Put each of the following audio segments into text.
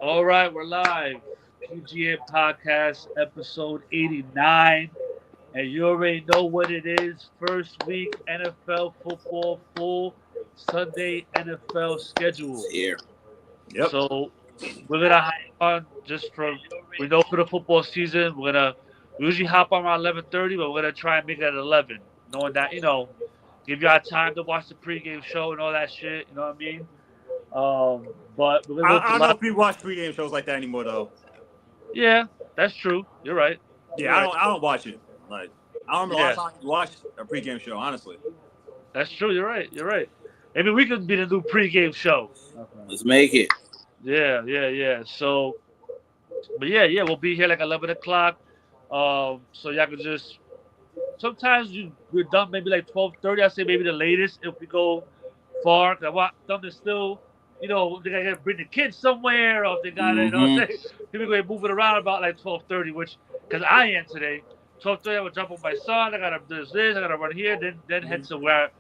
All right, we're live. PGN Podcast, episode 89. And you already know what it is. First week NFL football, full Sunday NFL schedule. Here. Yep. So we're going to hop on just we know for the football season, we usually hop on around 11:30, but we're going to try and make it at 11. Knowing that, give y'all time to watch the pregame show and all that shit. You know what I mean? But we're going to go I to don't know live. if people watch pregame shows like that anymore, though. Yeah, that's true. You're right. Yeah, I don't watch it. Like, I don't remember the Yeah, last time you watched a pregame show. Honestly. that's true. You're right. You're right. Maybe we could be the new pregame show. Let's make it. Yeah, yeah, yeah. So, but yeah, we'll be here like 11 o'clock. So y'all can just. Sometimes we're done maybe like 12:30. I say maybe the latest if we go far. 'Cause I want them to still, they gotta bring the kids somewhere, or if they gotta, Mm-hmm. say people gonna move it around about like 12:30. Which, because I am today. 12:30, I will jump with my son. I gotta do this. I gotta run here. Then head to where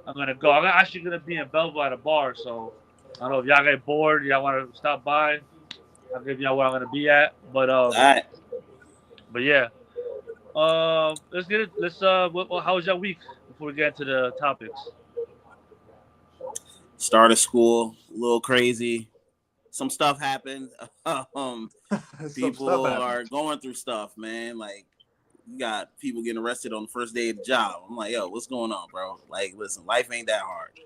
I'm gonna go. I'm actually gonna be in Belleville at a bar. So I don't know if y'all get bored. Y'all want to stop by. I'll give y'all where I'm gonna be at. All right. But yeah. Let's get it. How was your week before we get into the topics? Start of school, a little crazy. Some stuff happened. People are going through stuff, man. Like, you got people getting arrested on the first day of the job. I'm like, yo, what's going on, bro? Like, listen, life ain't that hard.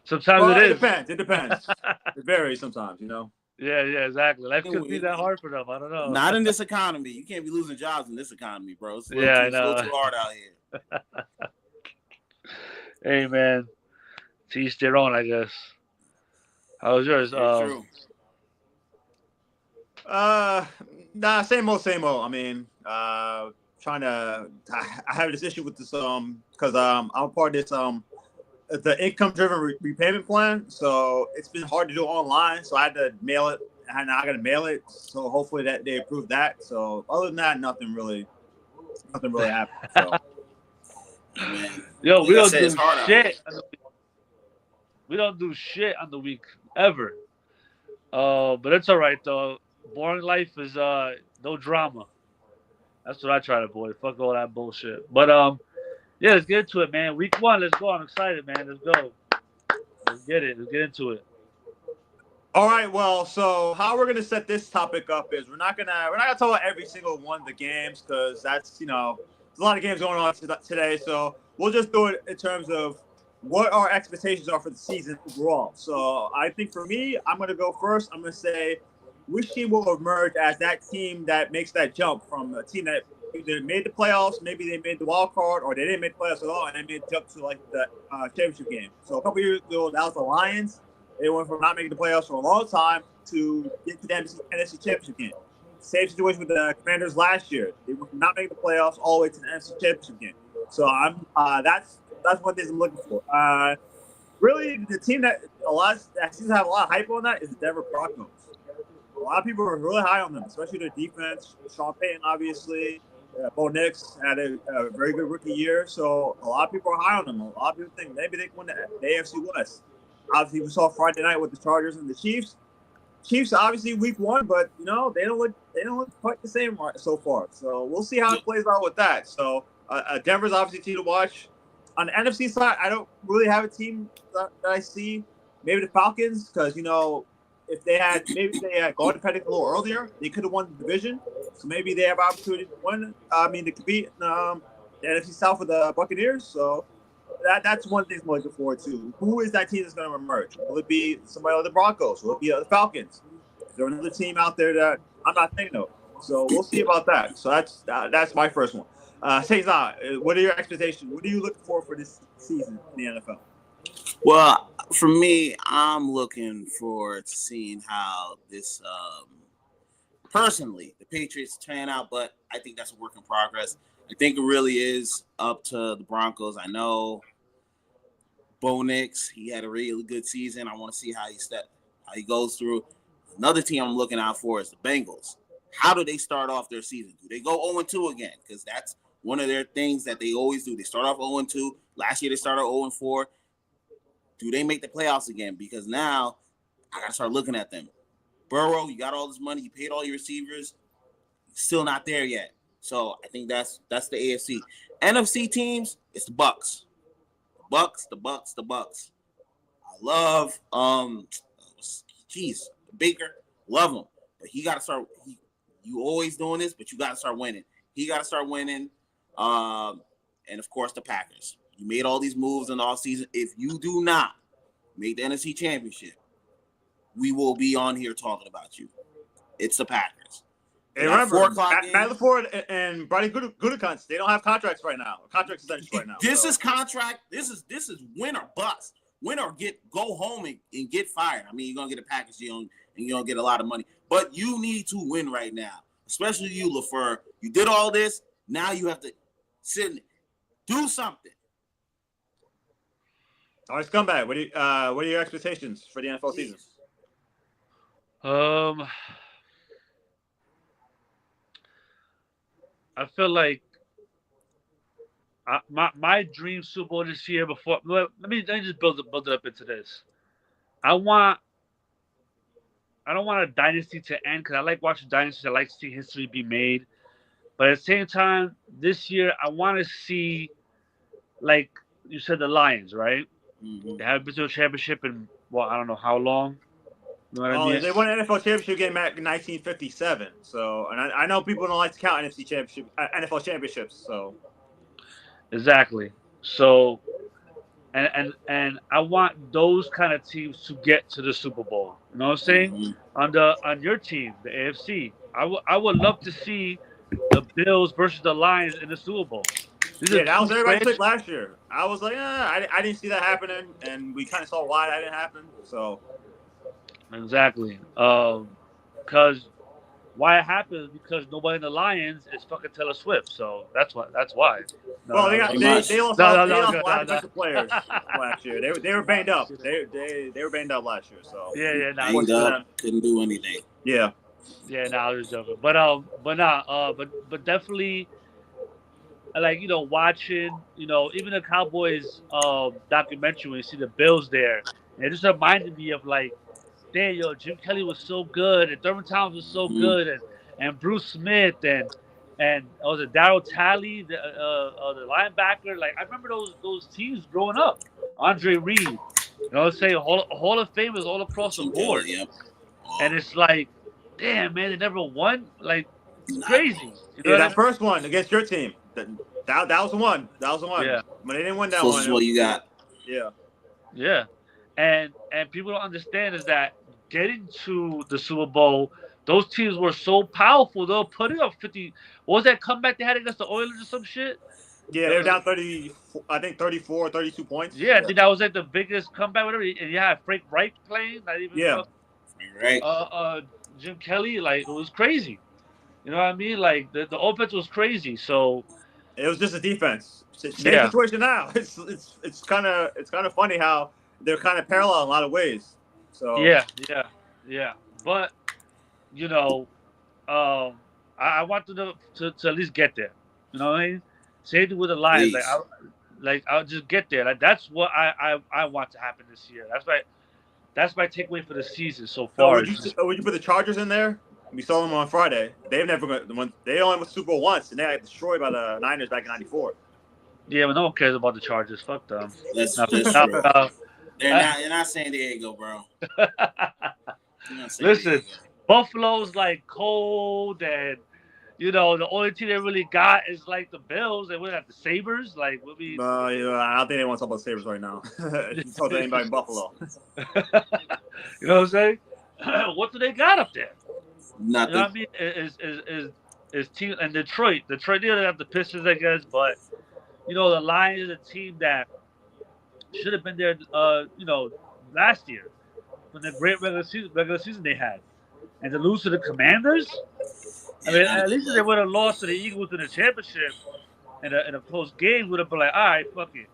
Sometimes it It is. depends. It depends. It varies sometimes, Yeah, exactly. Life could be that hard for them. I don't know. Not in this economy. You can't be losing jobs in this economy, bro. It's a Yeah, I little know. too hard out here. Hey, man. To each their own, I guess. How was yours? True. Nah, same old, same old. I mean, trying to. I have this issue with this because I'm part of this the income driven repayment plan. So it's been hard to do online. So I had to mail it, and I got to mail it. So hopefully that they approve that. So other than that, nothing really happened. So. Yo, we don't do hard shit. We don't do shit on the week ever. But it's all right though. Boring life is no drama. That's what I try to avoid. Fuck all that bullshit. But yeah, let's get into it, man. Week 1, let's go. I'm excited, man. Let's go. Let's get it. Let's get into it. All right. Well, so how we're gonna set this topic up is we're not gonna talk about every single one of the games because that's there's a lot of games going on today. So we'll just do it in terms of what our expectations are for the season overall. So I think for me, I'm gonna go first. I'm gonna say which team will emerge as that team that makes that jump from a team that either made the playoffs, maybe they made the wild card, or they didn't make the playoffs at all, and they made the jump to like the championship game. So a couple years ago, that was the Lions. They went from not making the playoffs for a long time to get to the NFC championship game. Same situation with the Commanders last year. They went from not making the playoffs all the way to the NFC championship game. So I'm that's one thing I'm looking for. Really, the team that seems to have a lot of hype on that is the Denver Broncos. A lot of people are really high on them, especially their defense. Sean Payton, obviously. Bo Nix had a very good rookie year, so a lot of people are high on them. A lot of people think maybe they can win the AFC West. Obviously, we saw Friday night with the Chargers and the Chiefs. Chiefs, obviously, week 1, but they don't look quite the same so far. So we'll see how it plays out with that. So Denver's obviously a team to watch. On the NFC side, I don't really have a team that I see. Maybe the Falcons, because if they had gone to Pettit a little earlier, they could have won the division. So maybe they have opportunity to win. To compete in the NFC South with the Buccaneers. So that's one thing I'm looking forward to. Who is that team that's going to emerge? Will it be somebody like the Broncos? Will it be the Falcons? Is there another team out there that I'm not thinking of? So we'll see about that. So that's my first one. Cesar, what are your expectations? What are you looking for this season in the NFL? Well, for me, I'm looking forward to seeing how this, personally, the Patriots turn out, but I think that's a work in progress. I think it really is up to the Broncos. I know Bo Nix, he had a really good season. I want to see how he goes through. Another team I'm looking out for is the Bengals. How do they start off their season? Do they go 0-2 again? Because that's one of their things that they always do. They start off 0-2. Last year they started 0-4. Do they make the playoffs again? Because now I gotta start looking at them. Burrow, you got all this money, you paid all your receivers, still not there yet. So I think that's the AFC. NFC teams, it's the Bucks. The Bucks. I love Baker, love him. But he gotta start you always doing this, but you gotta start winning. He gotta start winning. And of course the Packers. You made all these moves in the offseason. If you do not make the NFC Championship, we will be on here talking about you. It's the Packers. And remember, Matt LaFleur and Brady Gutekunst, they don't have contracts right now. Contract extensions right now. This is contract. This is win or bust. Win or go home and get fired. I mean, you're gonna get a package deal and you're gonna get a lot of money. But you need to win right now, especially you, LaFleur. You did all this. Now you have to sit and do something. All right, scumbag. What are your expectations for the NFL season? I feel like my dream Super Bowl this year. Before let me just build it up into this. I don't want a dynasty to end because I like watching dynasties. I like to see history be made. But at the same time, this year I want to see, like you said, the Lions, right? Mm-hmm. They haven't been to a championship in I don't know how long. You know what I mean? They won an NFL championship game back in 1957. So, and I know people don't like to count NFL championships. So, exactly. So, and I want those kind of teams to get to the Super Bowl. You know what I'm saying? Mm-hmm. On your team, the AFC, I would love to see the Bills versus the Lions in the Super Bowl. That was everybody's pick last year. I was like, I didn't see that happening, and we kind of saw why that didn't happen. So. Exactly. Because why it happened because nobody in the Lions is fucking Taylor Swift. So that's why. They lost a lot of defensive players last year. They were banged up. They were banged up last year. So banged up, couldn't do anything. Yeah. Yeah, I was joking. But definitely, like watching even the Cowboys documentary when you see the Bills there, and it just reminded me of like. Damn, Jim Kelly was so good, and Thurman Thomas was so good, and Bruce Smith, and was it Darryl Talley, the linebacker? Like I remember those teams growing up. Andre Reed, say Hall of Famers all across the board. Yep. And it's like, damn man, they never won. Like it's crazy. That first one against your team, that was the one. That was the one. Yeah. But they didn't win that one. This is what you got. Yeah. Yeah. And people don't understand is that getting to the Super Bowl, those teams were so powerful. They were putting up 50. What was that comeback they had against the Oilers or some shit? Yeah, they were down 30. I think 34, 32 points. Yeah, I think that was like the biggest comeback. Whatever. And you had Frank Wright playing. Not even. Yeah. Right. Jim Kelly, like it was crazy. You know what I mean? Like the offense was crazy. So. It was just a defense. Same situation now. It's kind of funny how. They're kind of parallel in a lot of ways. So yeah. But I want them to at least get there. You know what I mean? Same thing with the Lions. I'll just get there. Like that's what I want to happen this year. That's my takeaway for the season so far. Would you put the Chargers in there? We saw them on Friday. They only went Super Bowl once, and they got destroyed by the Niners back in '94. Yeah, but no one cares about the Chargers. Fuck them. That's true. They're not San Diego, bro. Listen, Buffalo's like cold, and the only team they really got is like the Bills. They wouldn't have the Sabres. Like, I don't think they want to talk about Sabres right now. Talk to anybody in Buffalo. You know what I'm saying? What do they got up there? Nothing. You know what I mean? Is team and Detroit. Detroit, they don't have the Pistons, I guess, but the Lions is a team that should have been there, last year when the great regular season they had, and to lose to the Commanders. I mean, at least if they would have lost to the Eagles in the championship, in a close game, would have been like, all right, fuck it,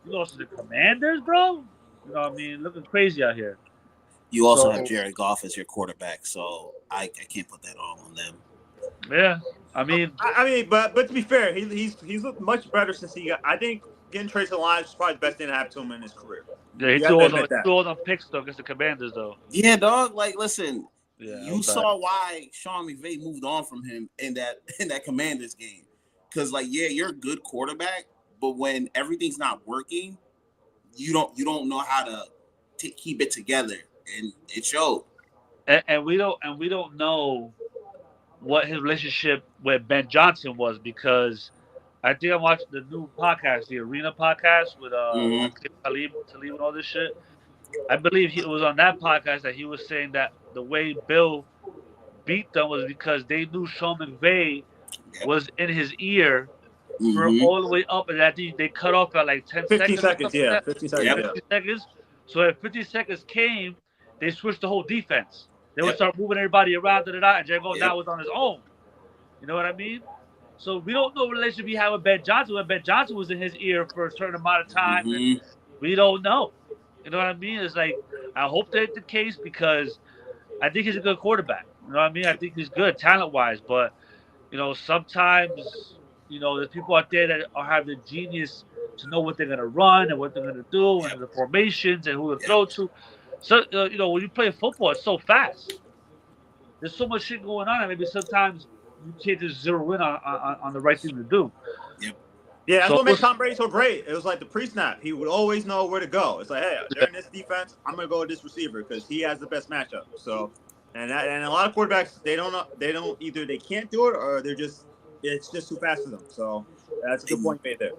you lost to the Commanders, bro. You know what I mean? Looking crazy out here. You also have Jared Goff as your quarterback, so I can't put that all on them. Yeah, I mean, but to be fair, he's looked much better since he got. I think getting traded to the Lions was probably the best thing that happened to him in his career. Yeah, he You have threw to all admit the that. threw all them picks though against the Commanders though. Yeah, dog. Like, listen, Yeah, that you was bad. saw why Sean McVay moved on from him in that Commanders game. Because, like, yeah, you're a good quarterback, but when everything's not working, you don't know how to keep it together, and it showed. And we don't know what his relationship with Ben Johnson was because I think I watched the new podcast, the Arena podcast with Mm-hmm. Talib and all this shit. I believe it was on that podcast that he was saying that the way Bill beat them was because they knew Sean McVay Yep. was in his ear for Mm-hmm. all the way up, and I think they cut off at like 10 15 seconds or seconds, something like yeah. that. 15 Yeah, seconds, Yep. yeah. 50 seconds. So if 50 seconds came, they switched the whole defense. They would Yep. start moving everybody around, and Jago now Yep. was on his own. You know what I mean? So we don't know what relationship he had with Ben Johnson when Ben Johnson was in his ear for a certain amount of time, and Mm-hmm. we don't know. You know what I mean? It's like I hope that's the case because I think he's a good quarterback. You know what I mean? I think he's good talent wise, but sometimes there's people out there that have the genius to know what they're gonna run and what they're gonna do and Yep. the formations and who to Yep. throw to. So when you play football, it's so fast. There's so much shit going on, and maybe sometimes you can't just zero in on the right thing to do. Yep. Yeah, that's So what made Tom Brady so great. It was like the pre-snap. He would always know where to go. It's like, hey, they're in this defense. I'm gonna go with this receiver because he has the best matchup. So, and a lot of quarterbacks they don't know. They don't either. They can't do it or it's just too fast for them. So that's a good point made there.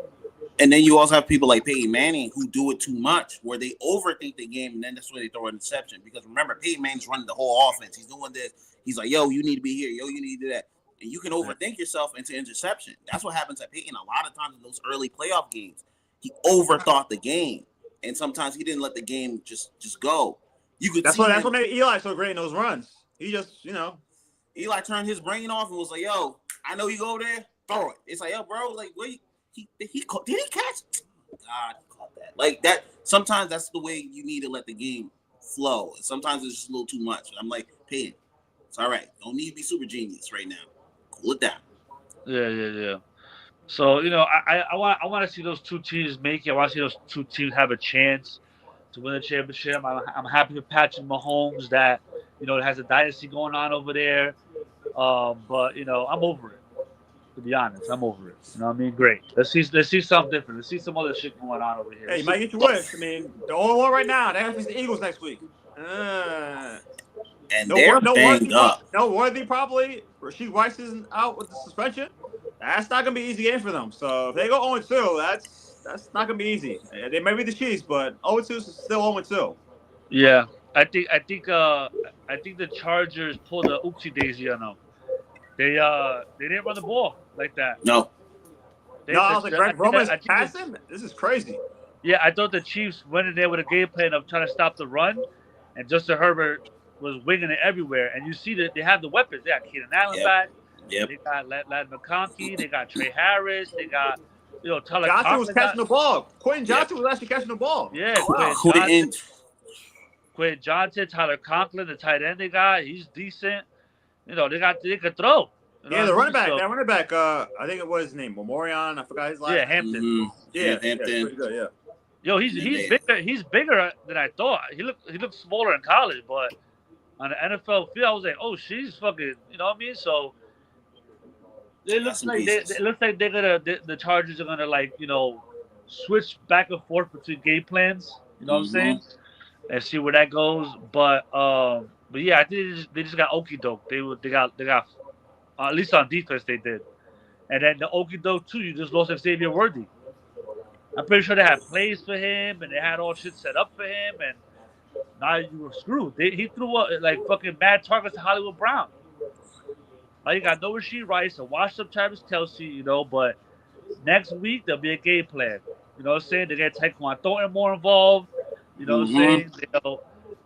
And then you also have people like Peyton Manning who do it too much, where they overthink the game, and then that's where they throw an interception. Because remember, Peyton Manning's running the whole offense. He's doing this. He's like, yo, you need to be here. Yo, you need to do that. And you can overthink yourself into interception. That's what happens at Peyton a lot of times in those early playoff games. He overthought the game, and sometimes he didn't let the game just go. You could That's see what made Eli so great in those runs. He just, Eli turned his brain off and was like, yo, I know you go over there, throw it. It's like, yo, bro, like, where he caught, did he catch? God, he caught that. Like that. Sometimes that's the way you need to let the game flow. And sometimes it's just a little too much. I'm like, Peyton, it's all right. Don't need to be super genius right now. Cool it down. Yeah. So I want to see those two teams make it. I want to see those two teams have a chance to win the championship. I'm happy for Patrick Mahomes that it has a dynasty going on over there. But I'm over it. To be honest, I'm over it. You know what I mean? Great. Let's see something different. Let's see some other shit going on over here. hey, you might get your wish. I mean, the only one right now, they have to face the Eagles next week. And they're banged up. No Worthy probably. Rasheed Weiss isn't out with the suspension. That's not gonna be an easy game for them. So if they go 0-2, that's not gonna be easy. They may be the Chiefs, but 0-2 is still 0-2. Yeah, I think the Chargers pulled a oopsie daisy on them. They didn't run the ball like that. No. I was like, Greg Roman's passing? This is crazy. Yeah, I thought the Chiefs went in there with a game plan of trying to stop the run, and Justin Herbert was winging it everywhere. And you see that they have the weapons. They got Keenan Allen back. Yep. They got Ladd McConkey. They got Trey Harris. They got Tyler Johnson was catching the ball. Quentin Johnson was actually catching the ball. Yeah, Quentin Johnson, Tyler Conklin, the tight end they got, he's decent. They could throw. Yeah, the running back. That running back, I think it was his name, Memorion. I forgot his last name. Yeah, Hampton. Mm-hmm. Yeah, Hampton. pretty good, yeah. Yo, he's bigger. He's bigger than I thought. He looked smaller in college, but on the NFL field, I was like, oh, she's fucking. You know what I mean? So it looks like the Chargers are gonna switch back and forth between game plans. You know what I'm saying? And see where that goes. But yeah, I think they just got okie doke. They got at least on defense they did. And then the okie doke too. You just lost Xavier Worthy. I'm pretty sure they had plays for him and they had all shit set up for him, and now you were screwed. He threw like fucking mad targets to Hollywood Brown. Now you got no Rasheed Rice, a washed up Travis Kelce, but next week there'll be a game plan. You know what I'm saying? They get Tyquan Thornton more involved. You know what I'm saying?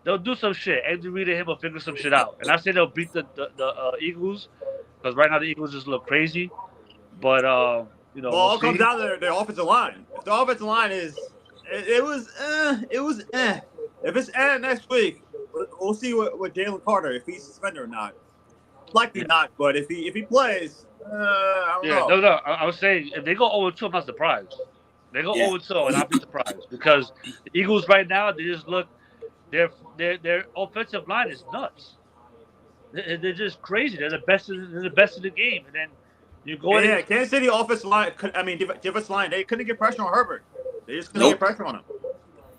They'll do some shit. Andy Reid and him will figure some shit out. And I say they'll beat the Eagles because right now the Eagles just look crazy. But well, it all comes down to their offensive line. If the offensive line is, it was. If it's next week, we'll see what Jalen Carter, if he's suspended or not. Likely not, but if he plays, I don't know. No. I was saying if they go 0-2, I'm not surprised. They go Yeah. 0-2, and I'll be surprised because the Eagles right now they just look their offensive line is nuts. They're just crazy. They're the best in the game, and then you go in Yeah, against Kansas City offensive line. Defensive line. They couldn't get pressure on Herbert. They just couldn't get Nope. pressure on him.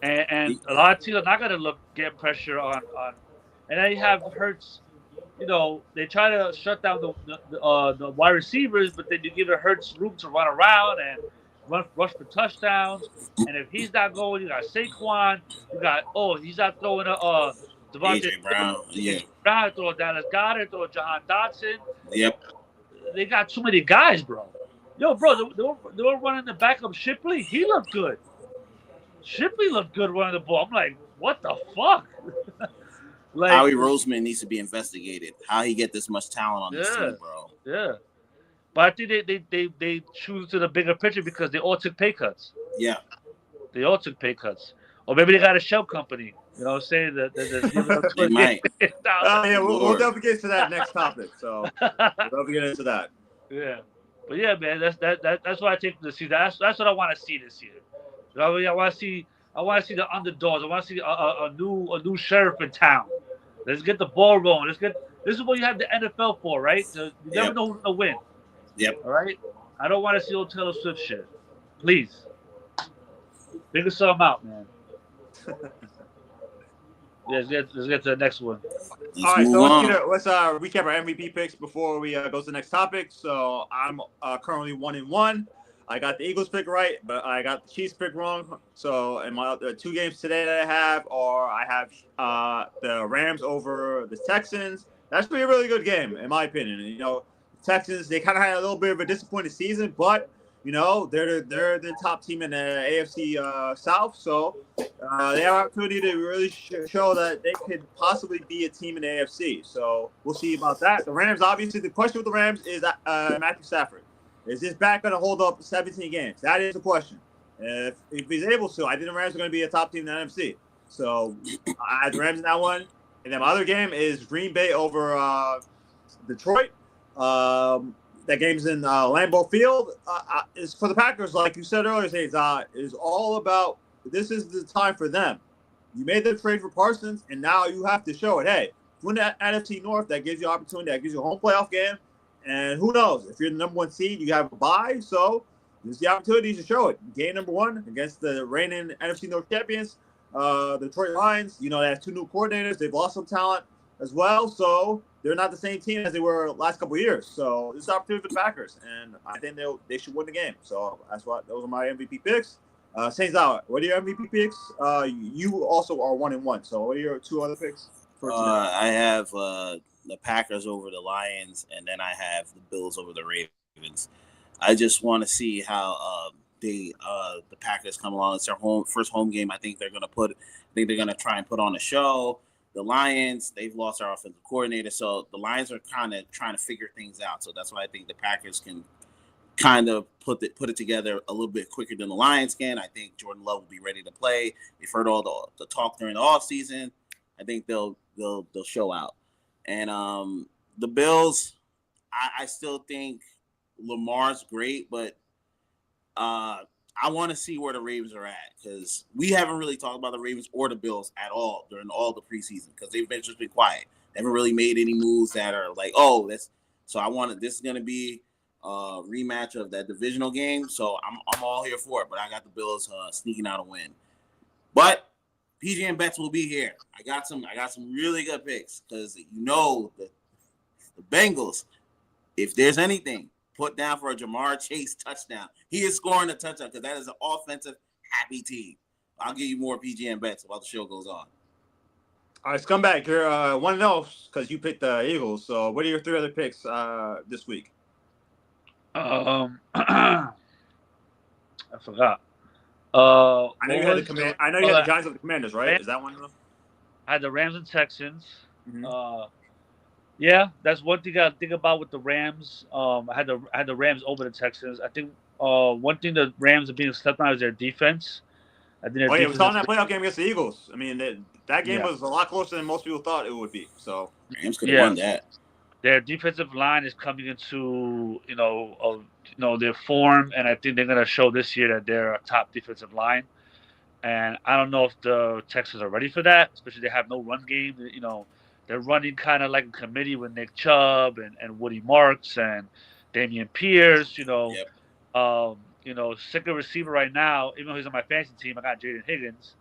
and a lot of teams are not going to get pressure on, and then you have Hurts. You know they try to shut down the wide receivers, but then you give it Hurts room to run around and rush for touchdowns. And if he's not going, you got Saquon. You got he's not throwing Devontae AJ Brown. Yeah. Brown, throw Dallas Goddard, throw Jahan Dotson. Yep. They got too many guys, bro. Yo, bro, they were running the backup Shipley. He looked good. Shipley looked good running the ball. I'm like, what the fuck? Like, Howie Roseman needs to be investigated. How he get this much talent on this Yeah. team, bro? yeah. But I think they choose to the bigger picture because they all took pay cuts. Yeah. They all took pay cuts. Or maybe they got a shell company. You know what I'm saying? They might. Yeah, we'll Lord. definitely get to that next topic. So we'll definitely get into that. Yeah. But yeah, man, that's what I take from the season. That's what I want to see this year. You know what I mean? I want to see the underdogs. I want to see a new sheriff in town. Let's get the ball rolling. This is what you have the NFL for, right? You never know who's gonna win. Yep. All right. I don't want to see old Taylor Swift shit. Please, figure something out, man. Yeah, let's get to the next one. All right, move so on. let's recap our MVP picks before we go to the next topic. So I'm currently 1-1. I got the Eagles pick right, but I got the Chiefs pick wrong. So in my two games today that I have the Rams over the Texans. That's be a really good game, in my opinion. You know, Texans, they kind of had a little bit of a disappointing season, but you know they're the top team in the AFC South, so they have an opportunity to really show that they could possibly be a team in the AFC. So we'll see about that. The Rams, obviously, the question with the Rams is Matthew Stafford. Is this back going to hold up 17 games? That is the question. If he's able to, I think the Rams are going to be a top team in the NFC. So I have the Rams in that one. And then my other game is Green Bay over Detroit. That game's in Lambeau Field. Is for the Packers, like you said earlier, is all about this is the time for them. You made the trade for Parsons, and now you have to show it. Hey, win that NFC North. That gives you opportunity. That gives you a home playoff game. And who knows? If you're the number one seed, you have a bye. So there's the opportunity to show it. Game number one against the reigning NFC North champions, the Detroit Lions. You know, they have two new coordinators. They've lost some talent as well. So they're not the same team as they were last couple of years. So this is an opportunity for the Packers. And I think they should win the game. So that's what those are my MVP picks. Saints out. What are your MVP picks? You also are 1-1. So what are your two other picks? I have the Packers over the Lions, and then I have the Bills over the Ravens. I just want to see how the Packers come along. It's their first home game. I think they're gonna try and put on a show. The Lions, they've lost their offensive coordinator, so the Lions are kind of trying to figure things out. So that's why I think the Packers can kind of put it together a little bit quicker than the Lions can. I think Jordan Love will be ready to play. You've heard all the talk during the offseason. I think they'll show out. And the Bills, I still think Lamar's great, but I want to see where the Ravens are at because we haven't really talked about the Ravens or the Bills at all during all the preseason because they've just been quiet. They haven't really made any moves that are like, oh, this is going to be a rematch of that divisional game. So I'm all here for it, but I got the Bills sneaking out a win. But PGN bets will be here. I got some really good picks because you know the Bengals. If there's anything, put down for a Jamar Chase touchdown. He is scoring a touchdown because that is an offensive happy team. I'll give you more PGN bets while the show goes on. All right, Scumbag, you're 1-0 because you picked the Eagles. So what are your three other picks this week? I forgot. I know you had the Giants of the Commanders, right? Is that one of them? I had the Rams and Texans. Mm-hmm. Yeah, that's one thing I think about with the Rams. I had the Rams over the Texans. I think one thing the Rams are being slept on is their defense. I think we saw that playoff game against the Eagles. I mean, that game was a lot closer than most people thought it would be. So Rams could have won that. their defensive line is coming into their form, and I think they're gonna show this year that they're a top defensive line. And I don't know if the Texans are ready for that, especially they have no run game. They're running kind of like a committee with Nick Chubb and Woody Marks and Damian Pierce. Yep. Second receiver right now, even though he's on my fantasy team, I got Jaden Higgins.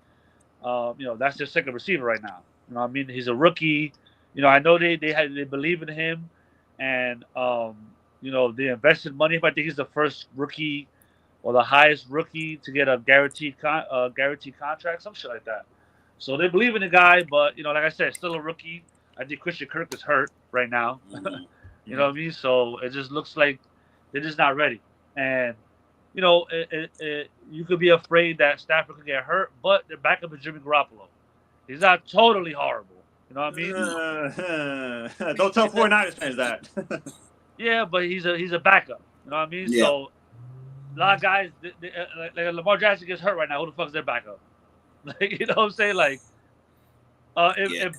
That's their second receiver right now. I mean, he's a rookie. I know they believe in him, and they invested money. But I think he's the first rookie or the highest rookie to get a guaranteed contract, some shit like that. So they believe in the guy, but like I said, still a rookie. I think Christian Kirk is hurt right now. Mm-hmm. You know what I mean? So it just looks like they're just not ready. And you could be afraid that Stafford could get hurt, but their backup is Jimmy Garoppolo. He's not totally horrible. You know what I mean? Don't tell 49ers fans that. Yeah, but he's a backup. You know what I mean? Yeah. So a lot of guys, like Lamar Jackson gets hurt right now. Who the fuck's their backup? Like, you know what I'm saying? Like, if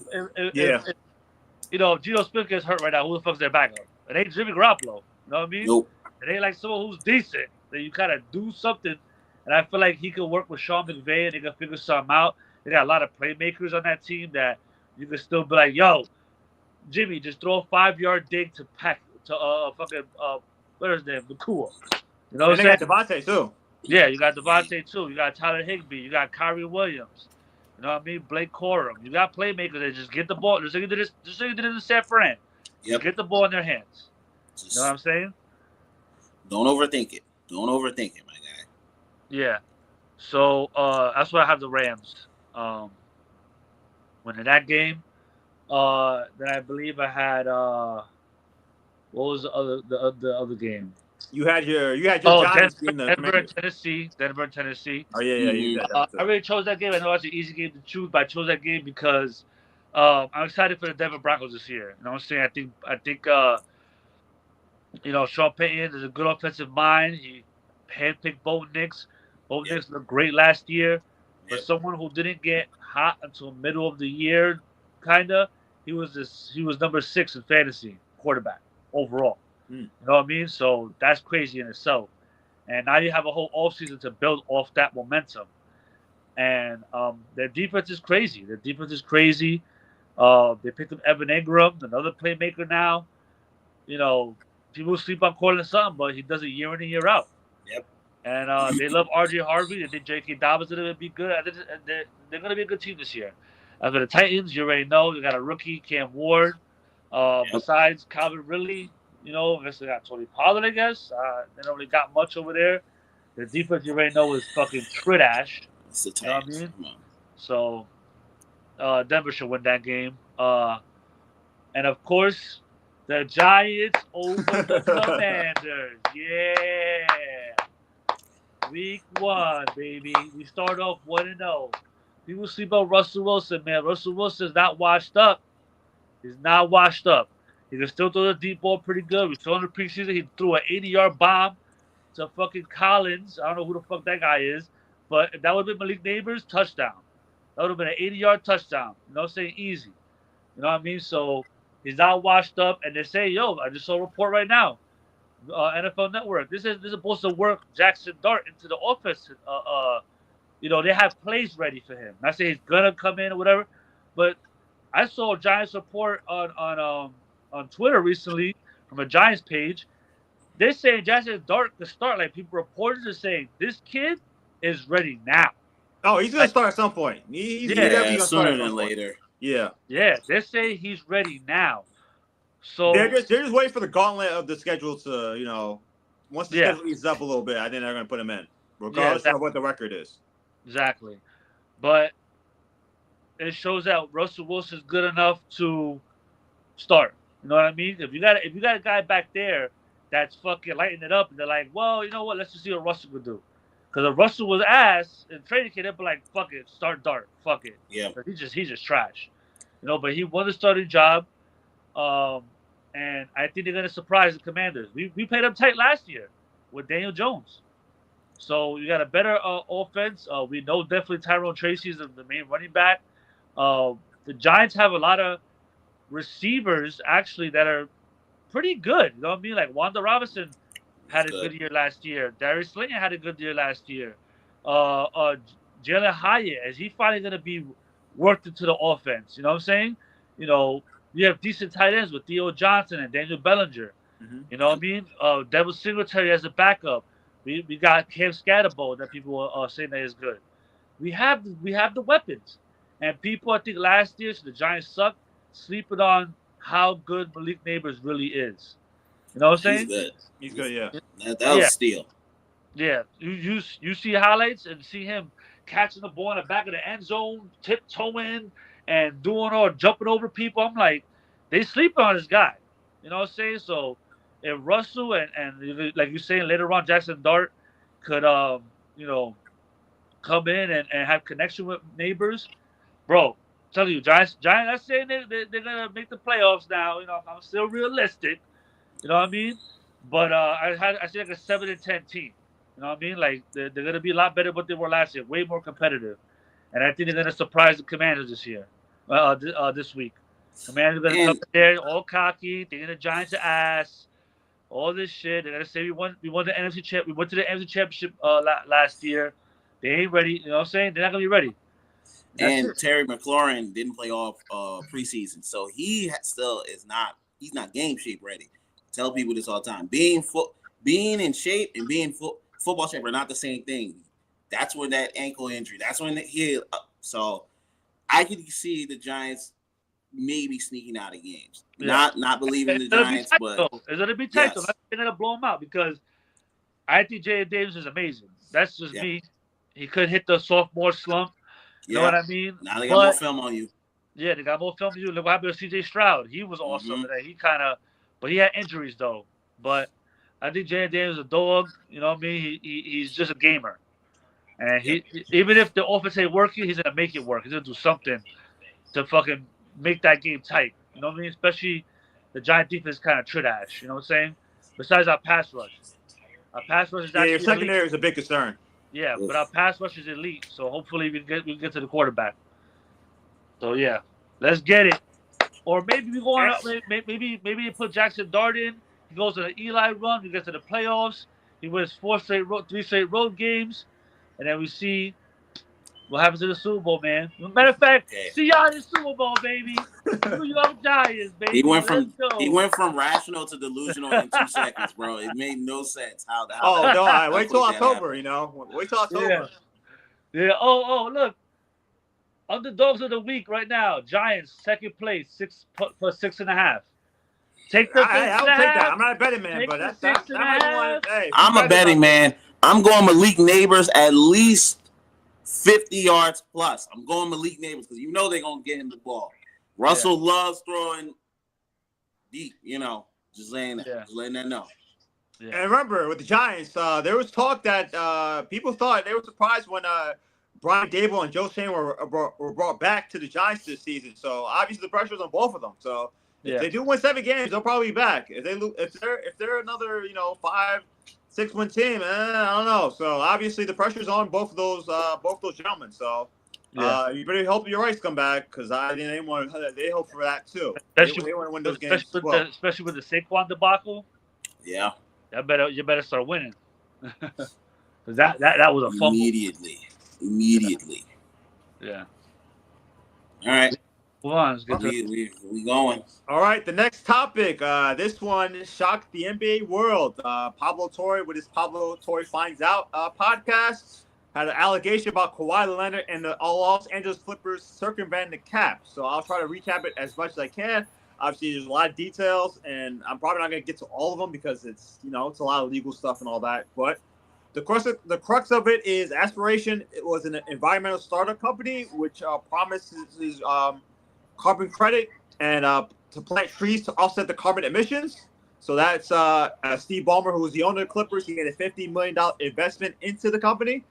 Geno Smith gets hurt right now, who the fuck's their backup? It ain't Jimmy Garoppolo. You know what I mean? Nope. It ain't like someone who's decent. That you kind of do something, and I feel like he could work with Sean McVay and they can figure something out. They got a lot of playmakers on that team that you can still be like, yo, Jimmy, just throw a 5-yard dig to fucking what is his name, Nakua. You know what I'm saying? They got Devontae too. Yeah, you got Devontae too. You got Tyler Higbee. You got Kyrie Williams. You know what I mean? Blake Corum. You got playmakers that just get the ball. Just like you did in San Fran. Yep. Get the ball in their hands. You know what I'm saying? Don't overthink it. Don't overthink it, my guy. Yeah. So that's why I have the Rams. Winning that game. Then I believe I had what was the other game? You had your Giants being the Denver and Tennessee. Oh yeah. You got that I really chose that game. I know it's an easy game to choose, but I chose that game because I'm excited for the Denver Broncos this year. You know what I'm saying? I think Sean Payton is a good offensive mind. He handpicked Bo Nix. Bo Nix looked great last year. For someone who didn't get hot until middle of the year, kinda, he was number 6 in fantasy quarterback overall. You know what I mean? So that's crazy in itself. And now you have a whole offseason to build off that momentum. And their defense is crazy. They picked up Evan Ingram, another playmaker now. People sleep on Cortland Sutton, but he does it year in and year out. Yep. And they love R.J. Harvey. They think J.K. Dobbins is going to be good. They're going to be a good team this year. As for the Titans, you already know they got a rookie, Cam Ward. Besides Calvin Ridley, I guess they got Tony Pollard, I guess. They don't really got much over there. The defense, you already know, is fucking trash. It's the Titans. You know what I mean? So Denver should win that game. And, of course, the Giants over the Commanders. Yeah. Week 1, baby. We start off 1-0. People sleep on Russell Wilson, man. Russell Wilson's not washed up. He's not washed up. He can still throw the deep ball pretty good. We saw in the preseason he threw an 80-yard bomb to fucking Collins. I don't know who the fuck that guy is. But if that would have been Malik Neighbors, touchdown. That would have been an 80-yard touchdown. You know what I'm saying? Easy. You know what I mean? So he's not washed up. And they say, yo, I just saw a report right now. NFL Network. This is supposed to work Jackson Dart into the offense. They have plays ready for him. Not saying he's gonna come in or whatever, but I saw a Giants report on Twitter recently from a Giants page. They're saying Jackson Dart could start. Like people reporters are saying, this kid is ready now. Oh, he's gonna start at some point. He's definitely gonna start sooner than later. Yeah. Yeah, they're saying he's ready now. So they're just waiting for the gauntlet of the schedule to, once the schedule eases up a little bit, I think they're going to put him in, regardless of what the record is. Exactly. But it shows that Russell Wilson's good enough to start. You know what I mean? If you got a guy back there that's fucking lighting it up, and they're like, well, you know what? Let's just see what Russell could do. Because if Russell was ass in training camp, they'd be like, fuck it, start Dart, fuck it. Yeah. He's just trash. But he won the starting job. And I think they're going to surprise the Commanders. We played them tight last year with Daniel Jones. So you got a better offense. We know definitely Tyrone Tracy is the main running back. The Giants have a lot of receivers, actually, that are pretty good. You know what I mean? Like Wanda Robinson He's had a good. good year last year. Darius Slayton had a good year last year. Uh, uh, Jalen Hyatt, is he finally gonna be worked into the offense? You know what I'm saying? You know, you have decent tight ends with Theo Johnson and Daniel Bellinger. Mm-hmm. You know what I mean? Devin Singletary as a backup. We got Cam Scatterbo that people are saying that is good. We have the weapons, and people I think last year so the Giants sucked, sleeping on how good Malik Neighbors really is. You know what I'm He's saying? good. He's good, yeah. That was Yeah, a steal. yeah. You see highlights and see him catching the ball in the back of the end zone, tiptoeing and doing all jumping over people. I'm like, they sleep on this guy. You know what I'm saying? So if Russell and like you saying later on Jackson Dart could you know come in and have connection with neighbors, bro. I'm telling you, Giants. I'm saying they're gonna make the playoffs now. You know, I'm still realistic. You know what I mean? But I see like a 7-10 team. You know what I mean? Like they're gonna be a lot better than what they were last year, way more competitive, and I think they're gonna surprise the Commanders this year, this week. Commanders are gonna come And in there all cocky, thinking the Giants are ass, all this shit. They're gonna say we won the NFC champ, we went to the NFC championship last year. They ain't ready. You know what I'm saying? They're not gonna be ready. And that's and it. Terry McLaurin didn't play all preseason, so still is not. He's not game shape ready. Tell people this all the time. Being in shape and being football shape are not the same thing. That's when that ankle injury. That's when he. So I could see the Giants maybe sneaking out of games. Yeah. Not believing It's the gonna be Giants, tight but though. It's gonna be tight though. yes, They're gonna blow them out because I think Jay Davis is amazing. That's just yeah, me. He could hit the sophomore slump. You know yeah. what I mean? Now they got more But film on you. yeah, they got more film to do. Look what happened to CJ Stroud. He was awesome Mm-hmm. today. He kind of, but he had injuries though. But I think Jay Davis is a dog. You know what I mean? He's just a gamer. And Yep. even if the offense ain't working, he's gonna make it work. He's gonna do something to fucking make that game tight. You know what I mean? Especially the Giant defense kind of trash. You know what I'm saying? Besides our pass rush is Yeah, your actually elite. secondary is a big concern. Yeah, but our Oof. pass rush is elite. So hopefully we can get to the quarterback. So yeah, let's get it. Or maybe we go on. Maybe you put Jackson Dart in. He goes on an Eli run. We get to the playoffs. He wins three straight road games, and then we see what happens in the Super Bowl, man. Matter of fact, Okay. see y'all in the Super Bowl, baby. New York Giants, He baby. went Let's from go. rational to delusional in 2 seconds, bro. It made no sense how Oh, that no, I how wait till quick that October, happened. you know. Wait till Yeah, October. yeah. Look, underdogs of the week right now. Giants second place, plus 6.5. Take the six and I'll a take that. half. I'm not a betting man, Take but the that six that, and a that might be one. half. Hey, a few I'm a betters betting out there. man. I'm going Malik Neighbors at least 50 yards plus. I'm going Malik Neighbors because they're gonna get him the ball. Yeah, Russell loves throwing deep, just yeah, letting that know. yeah, And remember, with the Giants, there was talk that people thought they were surprised when Brian Dable and Joe Shane were brought back to the Giants this season. So obviously the pressure's on both of them. So if yeah. they do win 7 games, they'll probably be back. If they're another 5-6 win team, I don't know. So obviously the pressure's on both those gentlemen. So Yeah. you better hope your rights come back because they hope for that too. They Especially want to win those games especially as with well. the Saquon debacle. Yeah, You better start winning. 'Cause that was a fumble. immediately. Yeah. All right, Move on. Let's get to we going. All right, the next topic. This one shocked the NBA world. Pablo Torre, with his Pablo Torre Finds Out podcast, had an allegation about Kawhi Leonard and the Los Angeles Clippers circumventing the cap. So I'll try to recap it as much as I can. Obviously, there's a lot of details, and I'm probably not going to get to all of them because it's a lot of legal stuff and all that. But the crux of it is Aspiration. It was an environmental startup company which promises carbon credit and to plant trees to offset the carbon emissions. So that's Steve Ballmer, who was the owner of the Clippers. He made a $50 million investment into the company.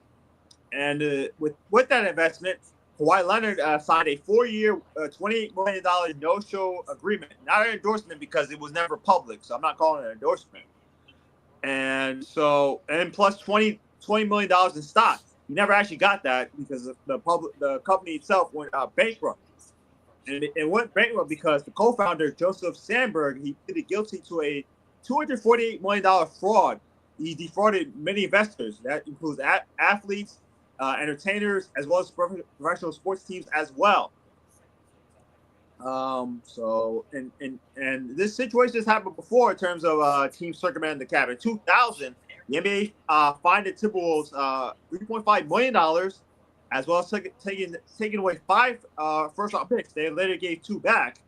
And with that investment, Kawhi Leonard signed a 4-year, $28 million no-show agreement. Not an endorsement because it was never public, so I'm not calling it an endorsement. And plus $20 million in stock. He never actually got that because the company itself went bankrupt. and it went bankrupt because the co-founder Joseph Sandberg he pleaded guilty to a $248 million fraud. He defrauded many investors. That includes athletes, entertainers, as well as professional sports teams as well. So and this situation has happened before in terms of teams circumventing the cap. In 2000, the NBA fined the Timberwolves $3.5 million, as well as taking away 5 first-round picks. They later gave 2 back,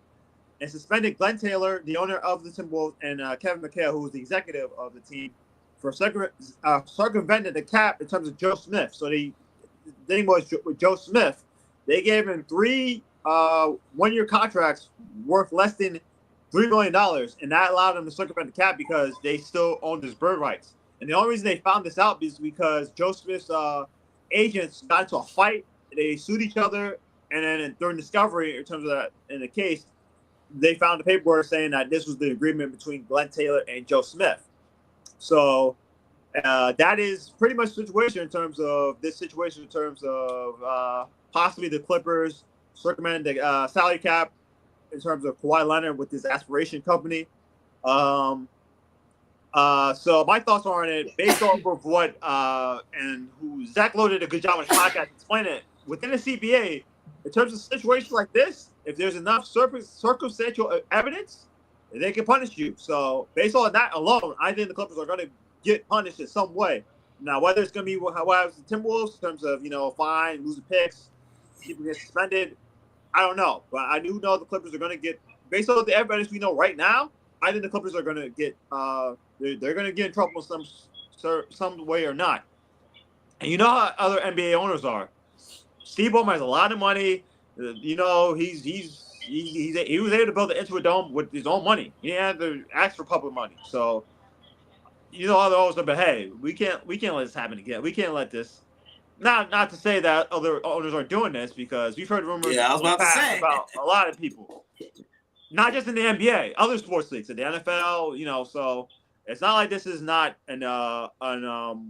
and suspended Glenn Taylor, the owner of the Timberwolves, and Kevin McHale, who was the executive of the team, for circumventing the cap in terms of Joe Smith. So the thing was with Joe Smith, they gave him 3 one-year contracts worth less than $3 million, and that allowed them to circumvent the cap because they still owned his bird rights. And the only reason they found this out is because Joe Smith's agents got into a fight. They sued each other, and then during discovery, in terms of that in the case, they found the paperwork saying that this was the agreement between Glenn Taylor and Joe Smith. So that is pretty much the situation in terms of this situation, in terms of possibly the Clippers circumventing the salary cap, in terms of Kawhi Leonard with his aspiration company. So my thoughts are on it based off of what and who Zach Lowe did a good job on his podcast explaining it. Within the CBA, in terms of situations like this, if there's enough circumstantial evidence, they can punish you. So based on that alone, I think the Clippers are going to get punished in some way. Now, whether it's going to be what happens to the Timberwolves in terms of fine, losing picks, people get suspended, I don't know. But I do know the Clippers are going to get, based on the evidence we know right now, I think the Clippers are going to get they're going to get in trouble some way or not. And you know how other NBA owners are. Steve Ballmer has a lot of money. He was able to build the Interdome with his own money. He had to ask for public money. So other owners are, but hey, we can't let this happen again. We can't let this. Not to say that other owners are doing this, because we've heard rumors Yeah, I was about to say about a lot of people. Not just in the NBA, other sports leagues, in the NFL, so it's not like this is not an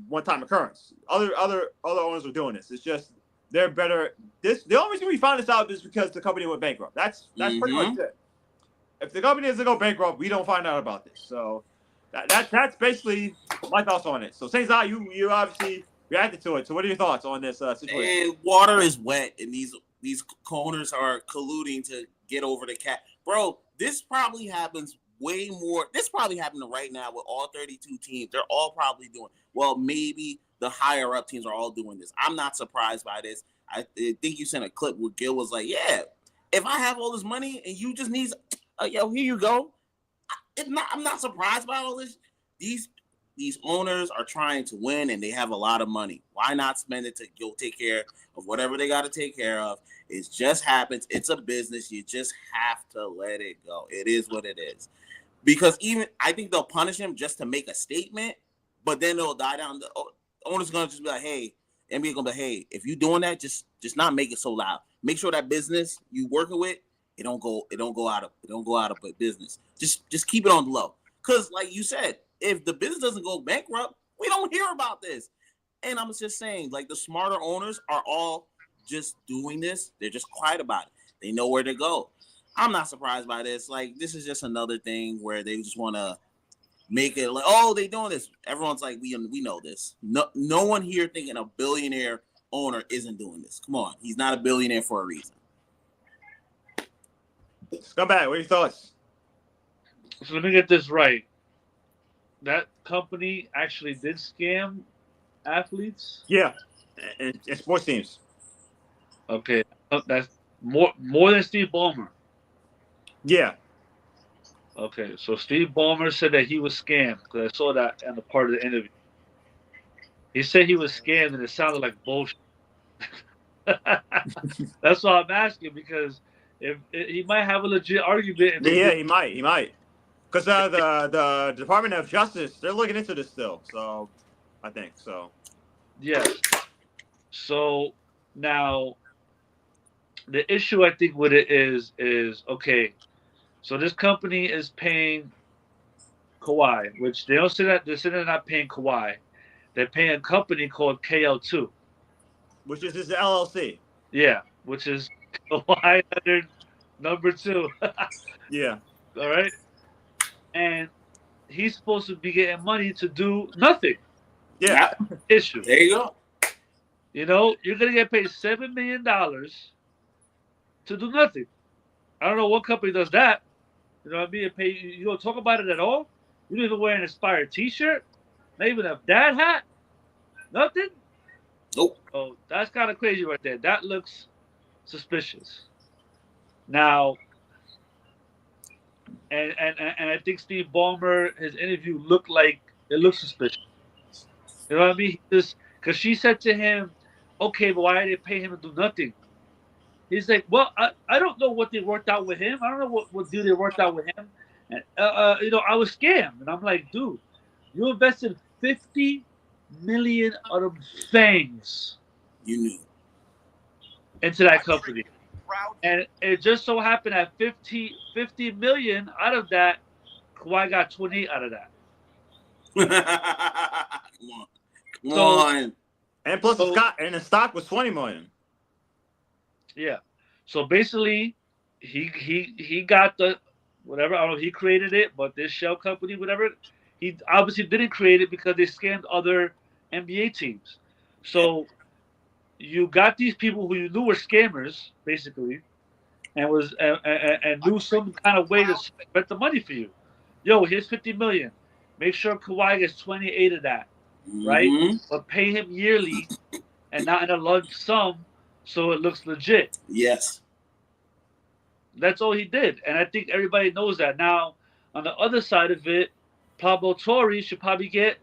one-time occurrence. Other owners are doing this. It's just they're better. The only reason we found this out is because the company went bankrupt. That's pretty much it. If the company doesn't go bankrupt, we don't find out about this. So that's basically my thoughts on it. So Saint Zai, you obviously reacted to it. So what are your thoughts on this situation? And water is wet, and these owners are colluding to get over the cap. Bro, this probably happens way more. This probably happening right now with all 32 teams. They're all probably doing, well, maybe the higher up teams are all doing this. I'm not surprised by this. I think you sent a clip where Gil was like, yeah, if I have all this money and you just need, here you go. I'm not surprised by all this. These owners are trying to win, and they have a lot of money. Why not spend it to go take care of whatever they got to take care of? It just happens. It's a business. You just have to let it go. It is what it is. Because I think they'll punish him just to make a statement, but then they'll die down. The owner's going to just be like, hey, NBA going to be like, hey, if you're doing that, just not make it so loud. Make sure that business you working with, it don't go out of business. Just keep it on the low. Because like you said, if the business doesn't go bankrupt, we don't hear about this. And I'm just saying, like, the smarter owners are all just doing this. They're just quiet about it. They know where to go. I'm not surprised by this. Like, this is just another thing where they just want to make it like, oh, they doing this. Everyone's like, we know this. No one here thinking a billionaire owner isn't doing this. Come on. He's not a billionaire for a reason. Scumbag, what are your thoughts? So let me get this right. That company actually did scam athletes? Yeah, and sports teams. Okay, that's more than Steve Ballmer. Yeah. Okay, so Steve Ballmer said that he was scammed, because I saw that in the part of the interview. He said he was scammed, and it sounded like bullshit. That's why I'm asking, because if he might have a legit argument. Yeah, he might. Because the Department of Justice, they're looking into this still. So, I think so. Yes. So now, the issue I think with it is okay. So this company is paying Kawhi, which they don't say that they're not paying Kawhi. They're paying a company called KL2, which is his LLC. Yeah, which is Kawhi Leonard, Number two. Yeah. All right. And he's supposed to be getting money to do nothing. Yeah. Yeah, Issue. there you go. You know, you're gonna get paid $7 million to do nothing. I don't know what company does that. You know what I mean? Pay you, you don't talk about it at all. You don't even wear an inspired T-shirt. Not even a dad hat. Nothing. Nope. Oh, that's kind of crazy right there. That looks suspicious. Now, and I think Steve Ballmer, his interview looked like it looked suspicious. You know what I mean? Just because she said to him, "Okay, but why did they pay him to do nothing?" He's like, "Well, I don't know what they worked out with him. I don't know what deal they worked out with him. And, you know, I was scammed." And I'm like, "Dude, you invested 50 million of them fangs You knew. into that company, and it just so happened that 50 million out of that, Kawhi got 28 out of that. Come on. Come So, on. And plus so the stock was 20 million. yeah. So basically, he got the whatever. I don't know if he created it, but this shell company, whatever, he obviously didn't create it because they scammed other NBA teams. Yep. So you got these people who you knew were scammers, basically, and knew some kind of way to spend the money for you. Yo, here's 50 million. Make sure Kawhi gets 28 of that, right? Mm-hmm. But pay him yearly and not in a lump sum, so it looks legit. Yes. That's all he did, and I think everybody knows that. Now, on the other side of it, Pablo Torre should probably get,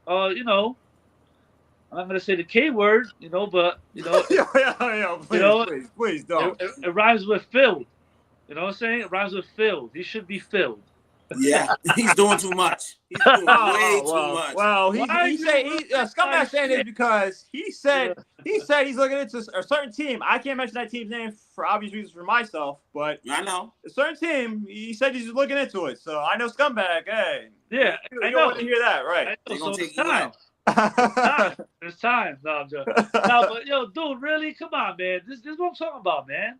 you know, I'm not gonna say the K word, you know, but Yeah, you please, know, please don't. it rhymes with filled. You know what I'm saying? It rhymes with filled. He should be filled. Yeah. He's doing too much. He's doing way too much. Well, Why he you said look at my scumbag saying this shit? because he said he's looking into a certain team. I can't mention that team's name for obvious reasons for myself, but I know. a certain team, he said he's looking into it. So I know scumbag. Hey, Yeah, you I don't know. want to hear that, I right? know. They're So gonna it's take you time. out. Time. It's time. No, I'm joking. No, but yo, dude, really? Come on, man. This is what I'm talking about, man.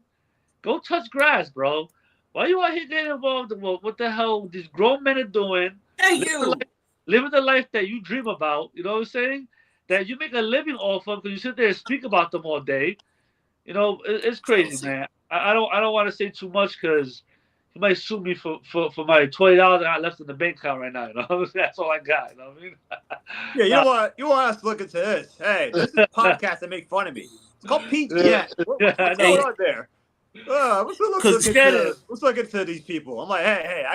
Go touch grass, bro. Why you out here getting involved in what the hell these grown men are doing? Hey, Living the you. life, living the life that you dream about. You know what I'm saying? That you make a living off of because you sit there and speak about them all day. You know, it's crazy, Jealousy. man. I don't want to say too much because he might sue me for my $20 I left in the bank account right now. You know, that's all I got. You know what I mean? Yeah, Nah, you want us to look into this? Hey, this is a podcast that make fun of me. It's called yeah, PGN. yeah, I What's going know. Hey, on there? cause Let's look into these people. I'm like, hey, Yeah.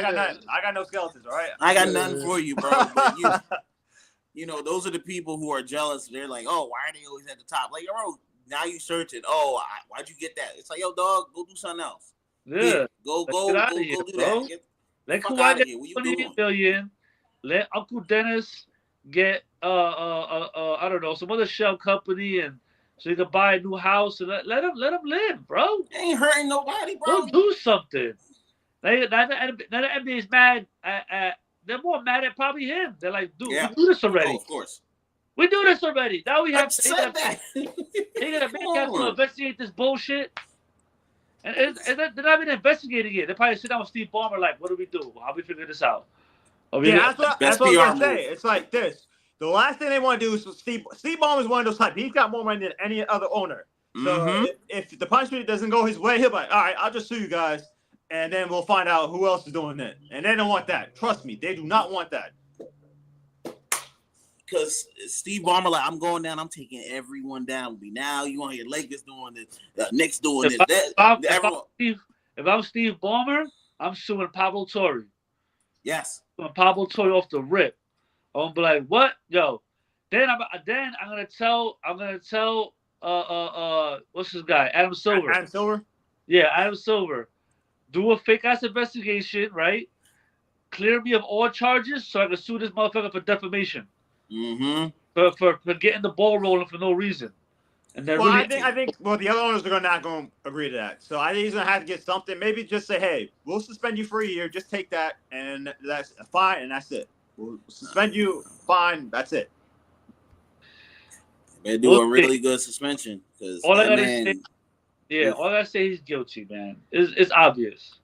I got no skeletons, all right? I got nothing Yeah. for you, bro. But you know, those are the people who are jealous. They're like, oh, why are they always at the top? Like, bro, now you searching. Oh, why'd you get that? It's like, yo, dog, go do something else. Yeah. Go Let's get out of here, do that. bro. Get the Let fuck Kawhi out of get here. What you 28 doing? million. Let Uncle Dennis get I don't know, some other shell company, and so he can buy a new house and let him live, bro. Ain't hurting nobody, Go bro. do something. Now the NBA is mad at they're more mad at probably him. They're like, dude, we Yeah. do this Oh, already. of course. We do this already. Now we I have they said that. Come have to on. investigate this bullshit. And they're not even investigating it. They probably sit down with Steve Ballmer like, what do we do? How we figure this out? Are we Yeah, that's Best what I was PR gonna say. move. It's like this. The last thing they want to do is Steve Ballmer is one of those type. He's got more money than any other owner. So Mm-hmm. if the punishment doesn't go his way, he'll be like, all right, I'll just sue you guys, and then we'll find out who else is doing it. And they don't want that. Trust me, they do not want that. Because Steve Ballmer, like, I'm going down. I'm taking everyone down with me. Now you want to hear Lakers doing this, Knicks doing if, this. if I'm Steve Ballmer, I'm suing Pablo Torre. Yes. Suing Pablo Torre off the rip. I'm gonna be like, what? Yo. Then I'm gonna tell what's this guy? Adam Silver. Adam Silver? Yeah, Adam Silver. Do a fake ass investigation, right? Clear me of all charges so I can sue this motherfucker for defamation. Mm-hmm. For getting the ball rolling for no reason. And then Well, really I think the other owners are not going to agree to that. So I think he's going to have to get something. Maybe just say, hey, we'll suspend you for a year. Just take that, and that's fine, and that's it. We'll suspend you. Fine, that's it. They do a really good suspension because all I that gotta say, man. Yeah, all I say he's guilty, man. It's obvious.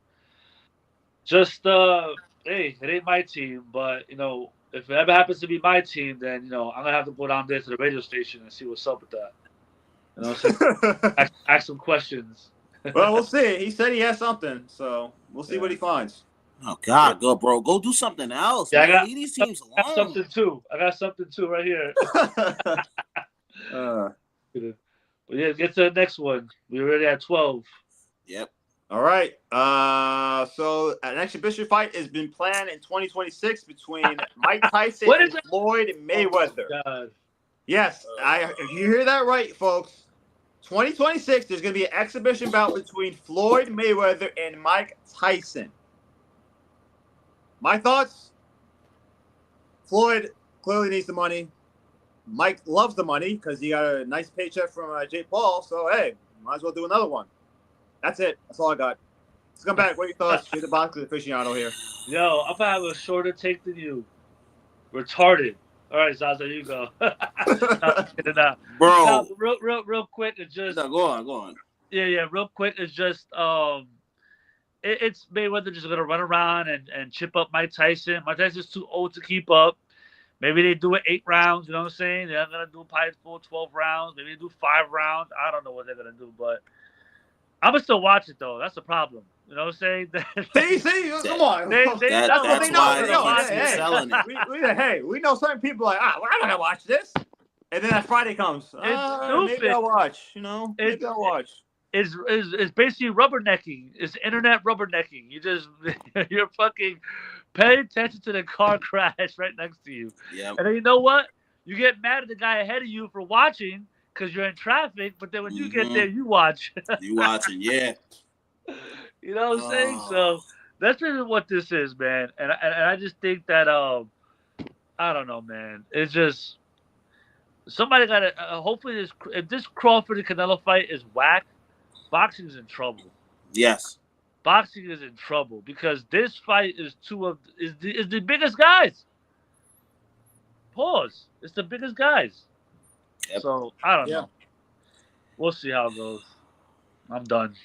Just hey, it ain't my team, but if it ever happens to be my team, then I'm gonna have to go down there to the radio station and see what's up with that. See, ask some questions. Well, we'll see. He said he has something, so we'll see what Yeah. he finds. Oh God, go bro, go do something else, Yeah, man. Leave these teams I got alone. something too. I got something too right here. But yeah, get to the next one. We already at 12. Yep. All right. So an exhibition fight has been planned in 2026 between Mike Tyson What is and it? Floyd Mayweather. Oh my God. Yes, if you hear that right, folks, 2026 there's going to be an exhibition bout between Floyd Mayweather and Mike Tyson. My thoughts? Floyd clearly needs the money. Mike loves the money because he got a nice paycheck from Jake Paul. So hey, might as well do another one. That's it. That's all I got. Let's come back. What are your thoughts? You're the boxing aficionado here. Yo, I'm gonna have a shorter take than you. Retarded. All right, Zaza, you go. Bro. Now, real quick. It's just No, go on. Yeah. Real quick. It's just it's Mayweather just gonna run around and chip up Mike Tyson. Mike Tyson's too old to keep up. Maybe they do it 8 rounds. You know what I'm saying? They're not gonna do probably full 12 rounds. Maybe they do 5 rounds. I don't know what they're gonna do, but I'm gonna still watch it though. That's the problem. You know what I'm saying? See, come on. That's what they know. They know. Selling it. We know certain people like, well, I'm not gonna watch this. And then that Friday comes. Maybe I'll watch. Maybe I'll watch. It's basically rubbernecking. It's internet rubbernecking. You're fucking paying attention to the car crash right next to you. Yeah. And then you know what? You get mad at the guy ahead of you for watching because you're in traffic. But then when you get there, you watch. You watching, yeah. You know what I'm saying? So that's really what this is, man. And I just think that I don't know, man. It's just somebody got to. Hopefully, if this Crawford and Canelo fight is whack, boxing is in trouble. Yes. Boxing is in trouble because this fight is the biggest guys. Pause. It's the biggest guys. Yep. So I don't know. We'll see how it goes. I'm done.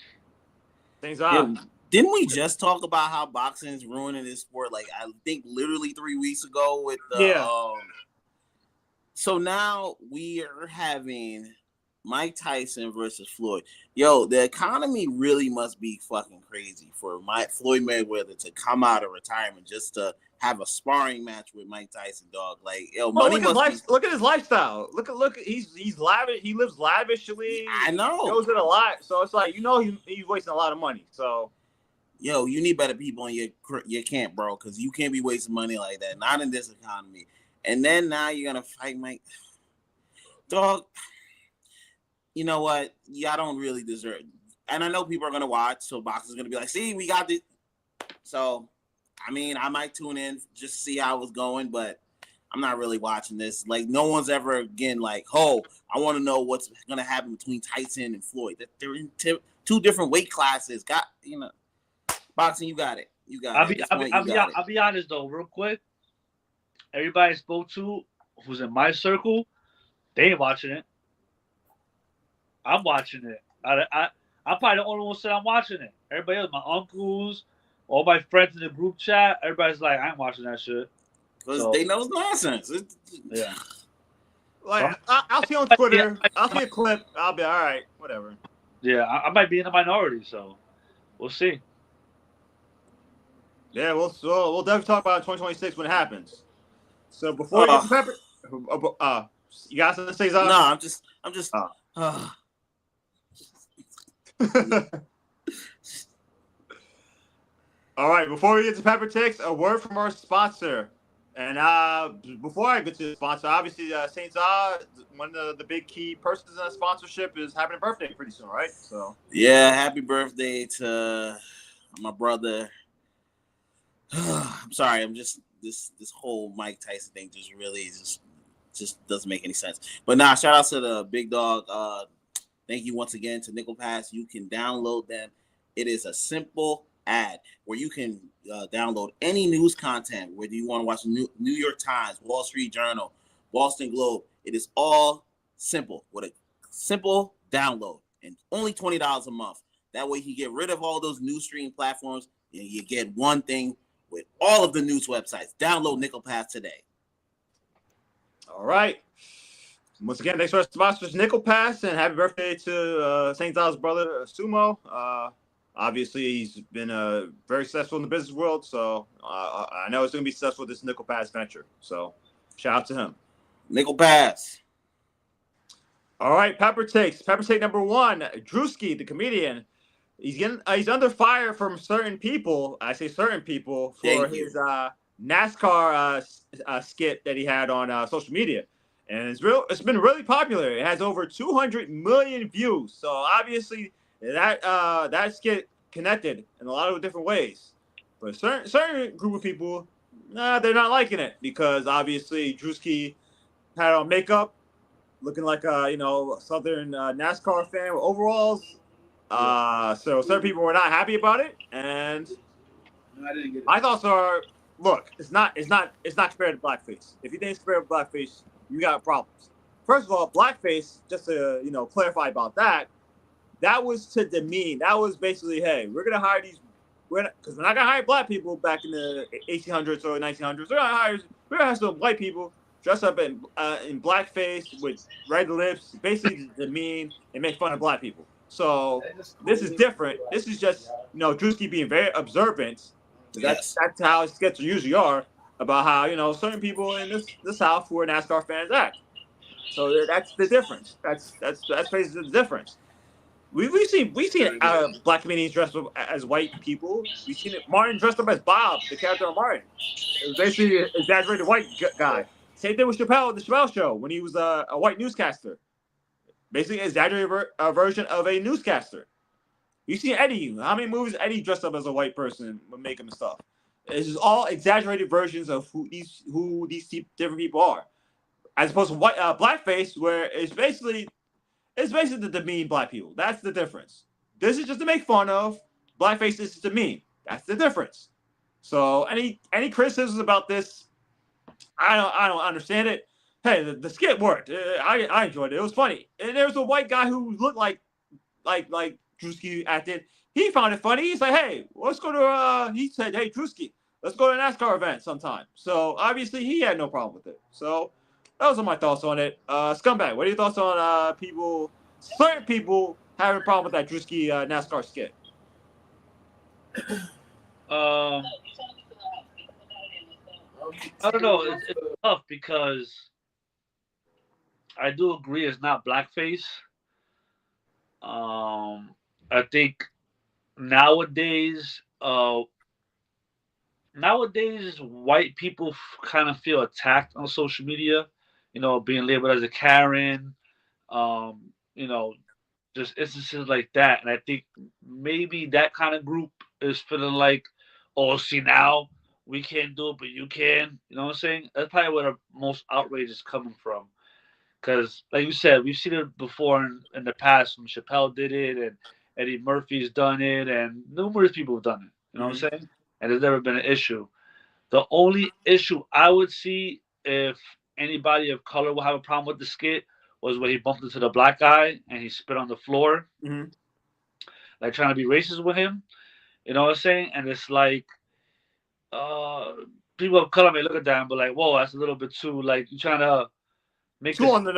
Things are. Didn't we just talk about how boxing is ruining this sport? Like I think literally 3 weeks ago with the So now we are having Mike Tyson versus Floyd. Yo, the economy really must be fucking crazy for Floyd Mayweather to come out of retirement just to have a sparring match with Mike Tyson, dog. Like, yo, money look at his lifestyle. Look. He's lavish. He lives lavishly. I know. He goes in a lot. So it's like he's wasting a lot of money. So, yo, you need better people in your camp, bro, because you can't be wasting money like that. Not in this economy. And then now you're gonna fight Mike, dog. You know what? Y'all don't really deserve it. And I know people are going to watch, so boxers are going to be like, see, we got this. So, I mean, I might tune in just to see how it was going, but I'm not really watching this. Like, no one's ever, again, like, I want to know what's going to happen between Tyson and Floyd. They're in 2 different weight classes. Boxing, you got it. I'll be honest, though, real quick. Everybody I spoke to who's in my circle, they ain't watching it. I'm watching it. I'm probably the only one said I'm watching it. Everybody else, my uncles, all my friends in the group chat, everybody's like, I ain't watching that shit. Because they know it's nonsense. Yeah. Like, I'll see on Twitter. I'll see a clip. I'll be all right. Whatever. Yeah, I might be in the minority, so we'll see. Yeah, we'll definitely talk about 2026 when it happens. So before you get to Pepper, you got something to say, Zach? No, I'm just. All right, before we get to Pepper Ticks, a word from our sponsor. And before I get to the sponsor, obviously Saint Zah, one of the big key persons in that sponsorship, is having a birthday pretty soon, right? So yeah, happy birthday to my brother. I'm sorry, I'm just this whole Mike Tyson thing just really just doesn't make any sense. But shout out to the big dog. Thank you once again to Nickel Pass. You can download them. It is a simple ad where you can download any news content, whether you want to watch New York Times, Wall Street Journal, Boston Globe. It is all simple with a simple download. and only $20 a month. That way you get rid of all those news stream platforms and you get one thing with all of the news websites. Download Nickel Pass today. All right. Once again, thanks for our sponsors, Nickel Pass, and happy birthday to St. Zal's brother, Sumo. Obviously, he's been very successful in the business world, so I know it's going to be successful with this Nickel Pass venture. So, shout out to him. Nickel Pass. All right, Pepper Take number 1, Druski, the comedian. He's under fire from certain people. I say certain people for his NASCAR skit that he had on social media. And it's been really popular. It has over 200 million views. So obviously that skit connected in a lot of different ways. But certain group of people, they're not liking it because obviously Druski had on makeup, looking like a Southern NASCAR fan with overalls. So certain people were not happy about it, and my thoughts are: look, it's not compared to blackface. If you think it's compared to blackface, you got problems. First of all, blackface, just to clarify about that was to demean. That was basically, hey, we're gonna hire these, because we're not gonna hire black people back in the 1800s or 1900s. We're gonna hire some white people dressed up in blackface with red lips, basically to demean and make fun of black people. So this is different. This is just Druski being very observant. That's how skits usually are about how certain people in the South who are NASCAR fans act. So that's the difference. That's basically the difference. We've seen black comedians dressed up as white people. We've seen Martin dressed up as Bob, the character of Martin. It was basically an exaggerated white guy. Same thing with Chappelle, the Chappelle Show, when he was a white newscaster. Basically, an exaggerated version of a newscaster. You see Eddie. How many movies Eddie dressed up as a white person would make him and stuff? It's just all exaggerated versions of who these different people are, as opposed to blackface, where it's basically to demean black people. That's the difference. This is just to make fun of. Blackface is to demean. That's the difference. So any criticisms about this, I don't understand it. Hey, the skit worked. I enjoyed it. It was funny. And there was a white guy who looked like Druski acted. He found it funny. He's like, hey, let's go to he said, hey, Druski, let's go to a NASCAR event sometime. So obviously he had no problem with it. So those are my thoughts on it. Scumbag, what are your thoughts on certain people having a problem with that Druski NASCAR skit? I don't know. It's tough because I do agree it's not blackface. I think nowadays white people kind of feel attacked on social media. Being labeled as a Karen. Just instances like that, and I think maybe that kind of group is feeling like, oh, see now we can't do it, but you can. You know what I'm saying? That's probably where the most outrage is coming from. Because, like you said, we've seen it before in the past when Chappelle did it and Eddie Murphy's done it and numerous people have done it. You know what I'm saying? And there's never been an issue. The only issue I would see if anybody of color will have a problem with the skit was when he bumped into the black guy and he spit on the floor, like trying to be racist with him. You know what I'm saying? And it's like, people of color may look at that and be like, whoa, that's a little bit too, like, you're trying to make Too on the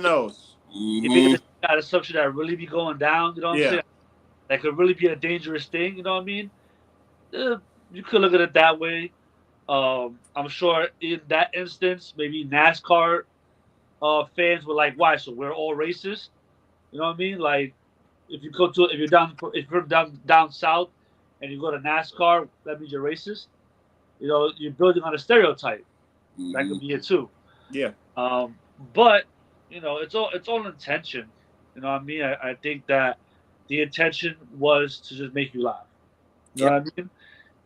nose. You make that assumption that really be going down, you know what I'm saying? That could really be a dangerous thing, you know what I mean? You could look at it that way. I'm sure in that instance, maybe NASCAR fans were like, "Why? So we're all racist?" You know what I mean? Like, if you're down south and you go to NASCAR, that means you're racist. You're building on a stereotype. That could be it too. Yeah. But it's all intention. You know what I mean? I think that the intention was to just make you laugh. You know what I mean?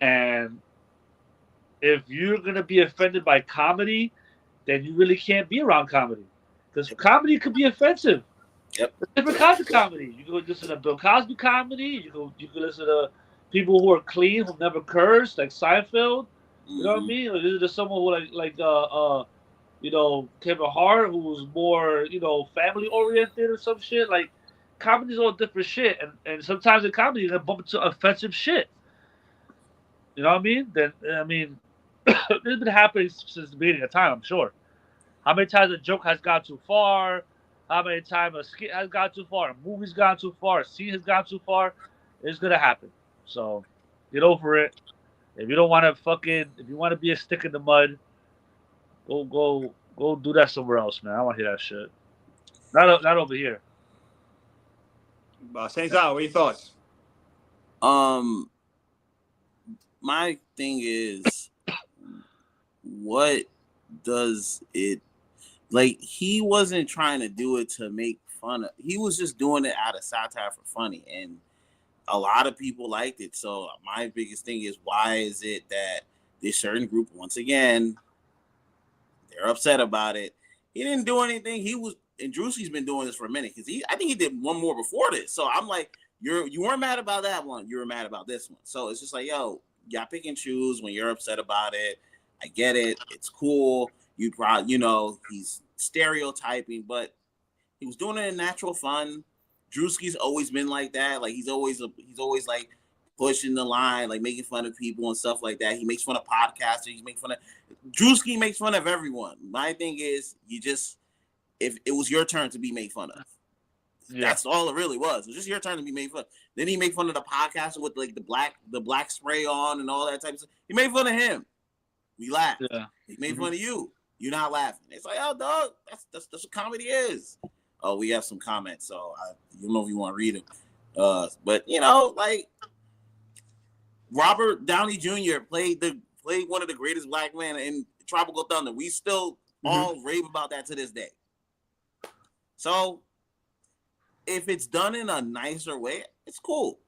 And if you're gonna be offended by comedy, then you really can't be around comedy, because comedy could be offensive. Yep. There's different kinds of comedy. You could listen to Bill Cosby comedy. You could listen to people who are clean, who never curse, like Seinfeld. You know what I mean? Or listen to someone who Kevin Hart, who's more family oriented or some shit. Like, comedy's all different shit, and sometimes in comedy you're gonna bump into offensive shit. You know what I mean? Then I mean, this has been happening since the beginning of time. I'm sure. How many times a joke has gone too far? How many times a skit has gone too far? A movie's gone too far? A scene has gone too far? It's gonna happen. So get over it. If you don't want to if you want to be a stick in the mud, go do that somewhere else, man. I don't want to hear that shit. Not over here. Saints out. What are your thoughts? My thing is, what does it like? He wasn't trying to do it to make fun of. He was just doing it out of satire for funny, and a lot of people liked it. So my biggest thing is, why is it that this certain group, once again, they're upset about it? He didn't do anything. And Druski's been doing this for a minute, because I think he did one more before this. So I'm like, you weren't mad about that one. You were mad about this one. So it's just like, yo, y'all pick and choose when you're upset about it. I get it. It's cool. You probably, he's stereotyping, but he was doing it in natural fun. Druski's always been like that. Like he's always like pushing the line, like making fun of people and stuff like that. He makes fun of podcasters. Druski makes fun of everyone. My thing is, if it was your turn to be made fun of, that's all it really was. It was just your turn to be made fun. Then he made fun of the podcaster with like the black spray on and all that type of stuff. He made fun of him. We laughed. Yeah. He made fun of you. You're not laughing. It's like, oh, dog, that's what comedy is. Oh, we have some comments, so I don't know if you want to read them. But like Robert Downey Jr. played one of the greatest black men in Tropical Thunder. We still all rave about that to this day. So if it's done in a nicer way, it's cool.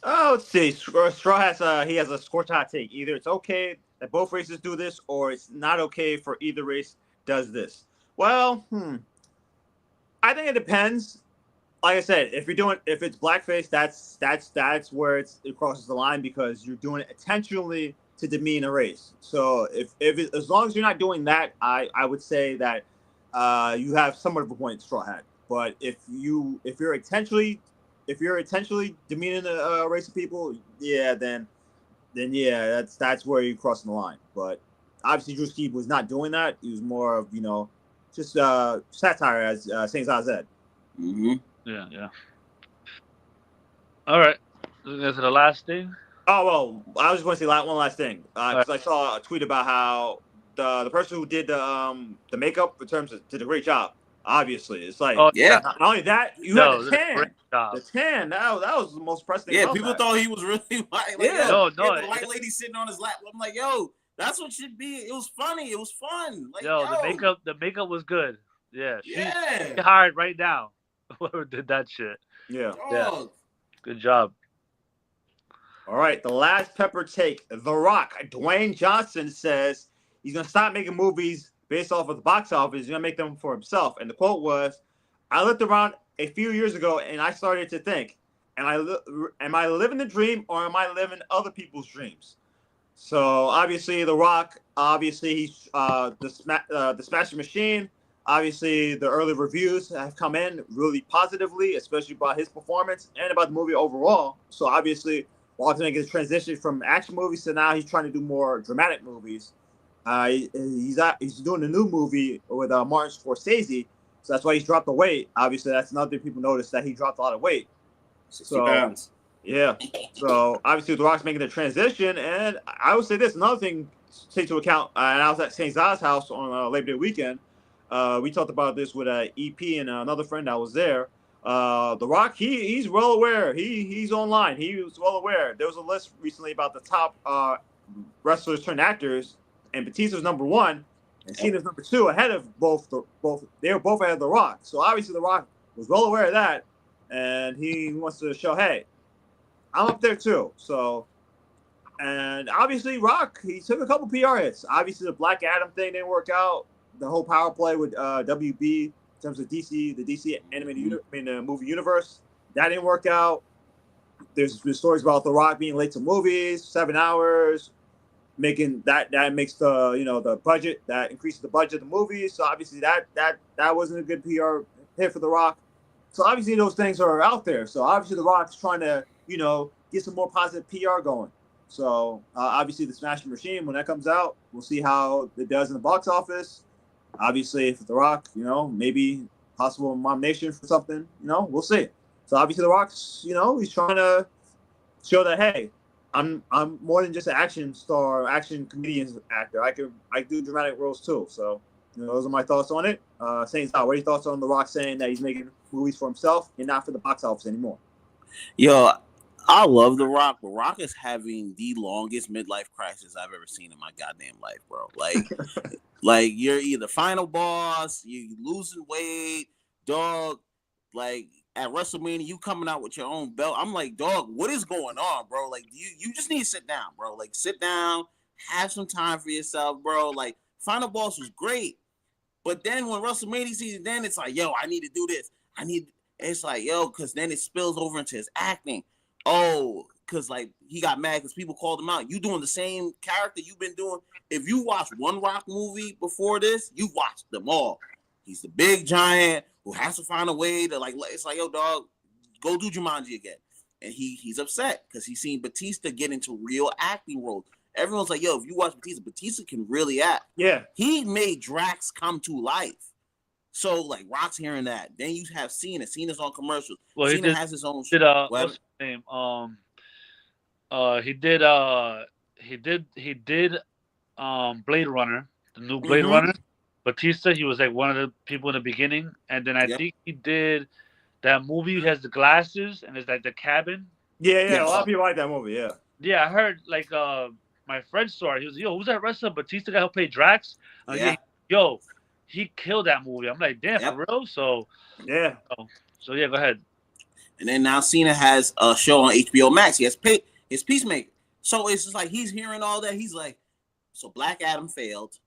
Oh, let's see. Straw has a scorch hot take. Either it's okay that both races do this, or it's not okay for either race does this. Well, I think it depends. Like I said, if it's blackface, that's where it crosses the line, because you're doing it intentionally to demean a race. So as long as you're not doing that, I would say that you have somewhat of a point, Straw Hat. But if you're intentionally demeaning a race of people, then yeah, that's where you're crossing the line. But obviously, Druski was not doing that. He was more of just satire, as Saint Zah said. Mm-hmm. Yeah. All right. Is it the last thing? Oh well, I was just going to say one last thing, because I saw a tweet about how the person who did the makeup did a great job. Obviously, it's like, not only that, you had the tan. The tan, that was the most pressing thing. Yeah, people thought he was really white. Like, the white lady sitting on his lap. I'm like, yo, that's what should be. It was funny. It was fun. Like, the makeup was good. Yeah, she hired right now. Whoever did that shit. Yeah. Good job. All right, the last pepper take. The Rock, Dwayne Johnson, says he's gonna stop making movies based off of the box office. He's gonna make them for himself. And the quote was, "I looked around a few years ago and I started to think, am I living the dream, or am I living other people's dreams?" So obviously, The Rock, he's the Smashing Machine. Obviously, the early reviews have come in really positively, especially about his performance and about the movie overall. So obviously, Walter's making the transition from action movies to now he's trying to do more dramatic movies. He's doing a new movie with Martin Scorsese, so that's why he's dropped the weight. Obviously, that's another thing people noticed, that he dropped a lot of weight. 60 pounds. Yeah. So obviously, The Rock's making the transition, and I would say this, another thing to take into account. And I was at Saint Zah's house on Labor Day weekend. We talked about this with EP and another friend that was there. The Rock, he's well aware. He's online. He was well aware. There was a list recently about the top wrestlers turned actors, and Batista's number 1, and Cena's number 2, ahead of both. They were both ahead of The Rock. So obviously, The Rock was well aware of that, and he wants to show, hey, I'm up there too. So, and obviously, Rock, he took a couple PR hits. Obviously, the Black Adam thing didn't work out. The whole power play with WB in terms of the DC animated movie universe, that didn't work out. There's been stories about The Rock being late to movies, 7 hours. making that makes the budget, that increases the budget of the movie. So obviously that wasn't a good PR hit for The Rock. So obviously those things are out there. So obviously The Rock's trying to get some more positive PR going. So obviously the Smashing Machine, when that comes out, we'll see how it does in the box office. Obviously for The Rock, maybe possible nomination for something. We'll see. So obviously The Rock's, he's trying to show that, hey, I'm more than just an action star, action comedian actor. I do dramatic roles too. So those are my thoughts on it. Saints out. What are your thoughts on The Rock saying that he's making movies for himself and not for the box office anymore? Yo, I love The Rock, but Rock is having the longest midlife crisis I've ever seen in my goddamn life, bro. Like you're either final boss, you losing weight, dog. Like at WrestleMania, you coming out with your own belt. I'm like, dog, what is going on, bro? Like you just need to sit down, bro. Like sit down, have some time for yourself, bro. Like final boss was great, but then when WrestleMania season, then it's like, yo, I need to do this. It's like, yo, because then it spills over into his acting. Oh, because like he got mad because people called him out. You doing the same character you've been doing. If you watch one Rock movie before this, you watched them all. He's the big giant who has to find a way to it's like, yo, dog, go do Jumanji again. And he's upset because he's seen Batista get into real acting roles. Everyone's like, yo, if you watch Batista can really act. Yeah. He made Drax come to life. So like Rock's hearing that. Then you have Cena. Cena's on commercials. Well, Cena has his own what's his name? He did Blade Runner, the new Blade Runner. Batista, he was like one of the people in the beginning, and then I think he did that movie. He has the glasses, and it's like the cabin. Yeah. A lot of people like that movie. Yeah. Yeah, I heard like my friend saw it. He was, yo, who's that wrestler? Batista guy who played Drax. Yo, he killed that movie. I'm like, damn, for real. So yeah. So yeah, go ahead. And then now Cena has a show on HBO Max. He has his Peacemaker. So it's just like he's hearing all that. He's like, so Black Adam failed.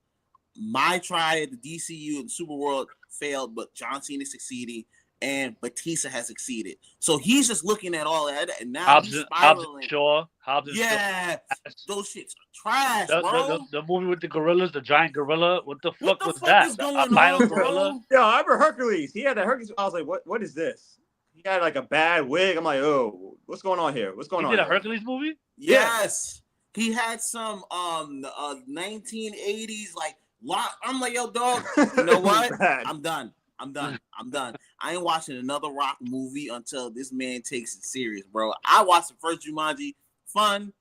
My try at the DCU and Superworld failed, but John Cena succeeded, and Batista has succeeded. So he's just looking at all that, and now he's spiraling. Hobbs yeah, those shits are trash, bro. The movie with the gorillas, the giant gorilla. What the fuck was that? Is going on, gorilla? Yeah, I remember Hercules. He had that Hercules. I was like, what is this? He had like a bad wig. I'm like, oh, what's going on here? What's going on? He did a Hercules movie? Yes. Yeah. He had some 1980s like. I'm like, yo, dog, you know what? I'm done. I ain't watching another Rock movie until this man takes it serious, bro. I watched the first Jumanji. Fun.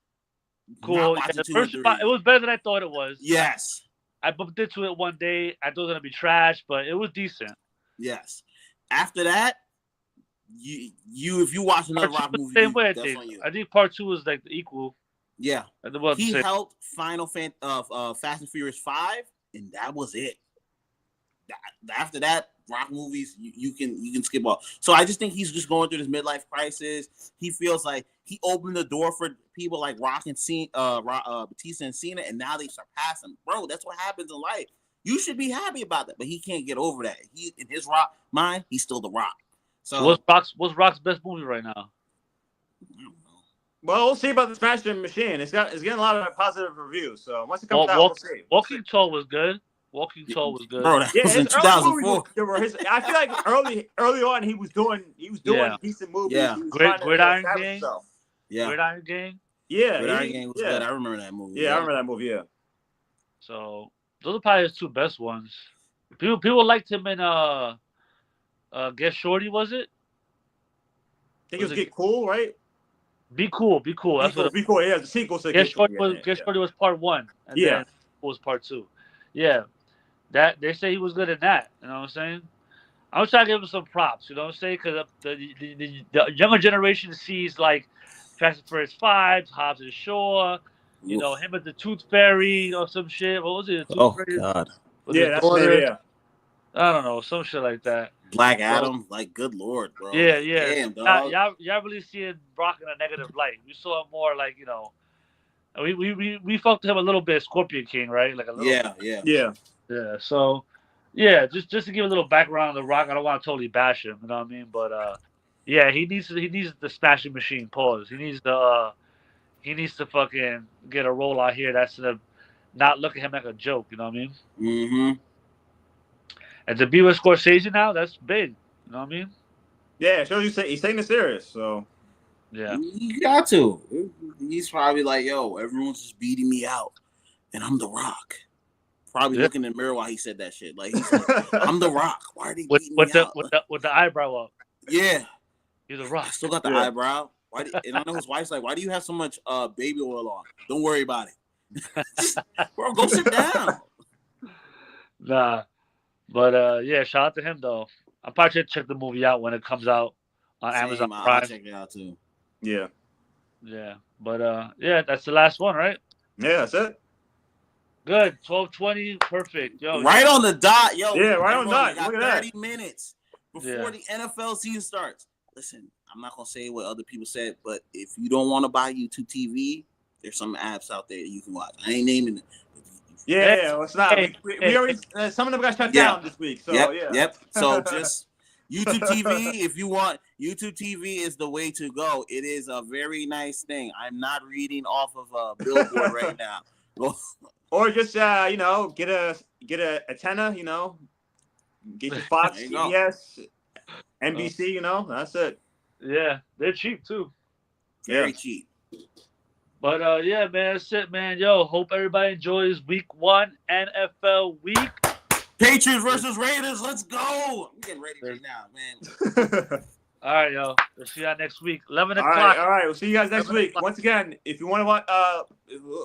Cool. Yeah, the first spot, it was better than I thought it was. Yes. I bumped into it one day. I thought it was going to be trash, but it was decent. Yes. After that, if you watch another Rock movie, same way, I think part 2 was like the equal. Yeah. He helped Fast and Furious 5. And that was it. After that, Rock movies you can skip off. So I just think he's just going through this midlife crisis. He feels like he opened the door for people like Rock and Batista and Cena, and now they surpass him. Bro, that's what happens in life. You should be happy about that, but he can't get over that. He in his Rock mind, he's still the Rock. So what's Rock's best movie right now? I don't know. Well, we'll see about the Smashing Machine. It's getting a lot of positive reviews. So once it comes out, we'll see. Walking Tall was good. Bro, that was in 2004. I feel like early on he was doing decent movies. Yeah. Great Iron Gang. Yeah. Great Iron Gang. Yeah. Great Iron Gang was good. I remember that movie. Yeah, I remember that movie. Yeah. So those are probably his 2 best ones. People liked him in Get Shorty, was it? I think it was Get Cool, right? Be Cool. That's what Be Cool. Yeah, the sequel to Get Shorty was part 1, and then it was part 2. Yeah, that they say he was good in that. You know what I'm saying? I'm trying to give him some props. You know what I'm saying? Because the younger generation sees like Fast and Furious 5, Hobbs and Shaw. You know him at the Tooth Fairy or some shit. What was it? God. Yeah, that's it. Yeah. I don't know, some shit like that. Black Adam, like good lord, bro. Yeah. Damn, dog. Y'all really seeing Brock in a negative light. We saw him more like, we fucked him a little bit, Scorpion King, right? Like a little Yeah. So just to give a little background on The Rock, I don't want to totally bash him, you know what I mean? But he needs the Smashing Machine. Pause. He he needs to fucking get a role out here that's gonna not look at him like a joke. You know what I mean? Mm-hmm. And to be with Scorsese now, that's big. You know what I mean? Yeah, it shows you he's taking it serious. So Yeah. You got to. He's probably like, yo, everyone's just beating me out, and I'm the Rock. Probably looking in the mirror while he said that shit. Like he's like, I'm the Rock. Why are they beating me out? With the eyebrow up. Yeah. You're the Rock. I still got the eyebrow. And I know his wife's like, why do you have so much baby oil on? Don't worry about it. Bro, go sit down. Nah. But yeah, shout out to him though. I'm probably gonna check the movie out when it comes out on Amazon Prime. I'll check it out too. Yeah. Yeah. But yeah, that's the last one, right? Yeah, that's it. Good. 12:20, perfect. Yo. Right on the dot, yo. Yeah, right on the dot. Got Look at 30 minutes before the NFL season starts. Listen, I'm not gonna say what other people said, but if you don't want to buy YouTube TV, there's some apps out there that you can watch. I ain't naming it. Yeah, well, it's not. We already some of them got shut down this week. So yep. So just YouTube TV, if you want, YouTube TV is the way to go. It is a very nice thing. I'm not reading off of a billboard right now. Or just get a antenna, get your Fox, CBS, NBC, that's it. Yeah, they're cheap too. Very cheap. But yeah, man, that's it, man. Yo, hope everybody enjoys week 1 NFL week. Patriots versus Raiders. Let's go. I'm getting ready right now, man. All right, yo. We'll see you next week. 11 o'clock. All right. We'll see you guys next week. Once again, if you want to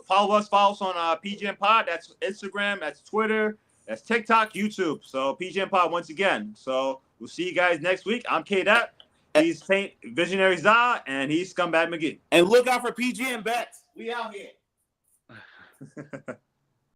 follow us on PGN Pod. That's Instagram. That's Twitter. That's TikTok, YouTube. So PGN Pod once again. So we'll see you guys next week. I'm K-Dot. He's Saint Visionary Za, and he's Scumbag McGee. And look out for PGN bets. We out here.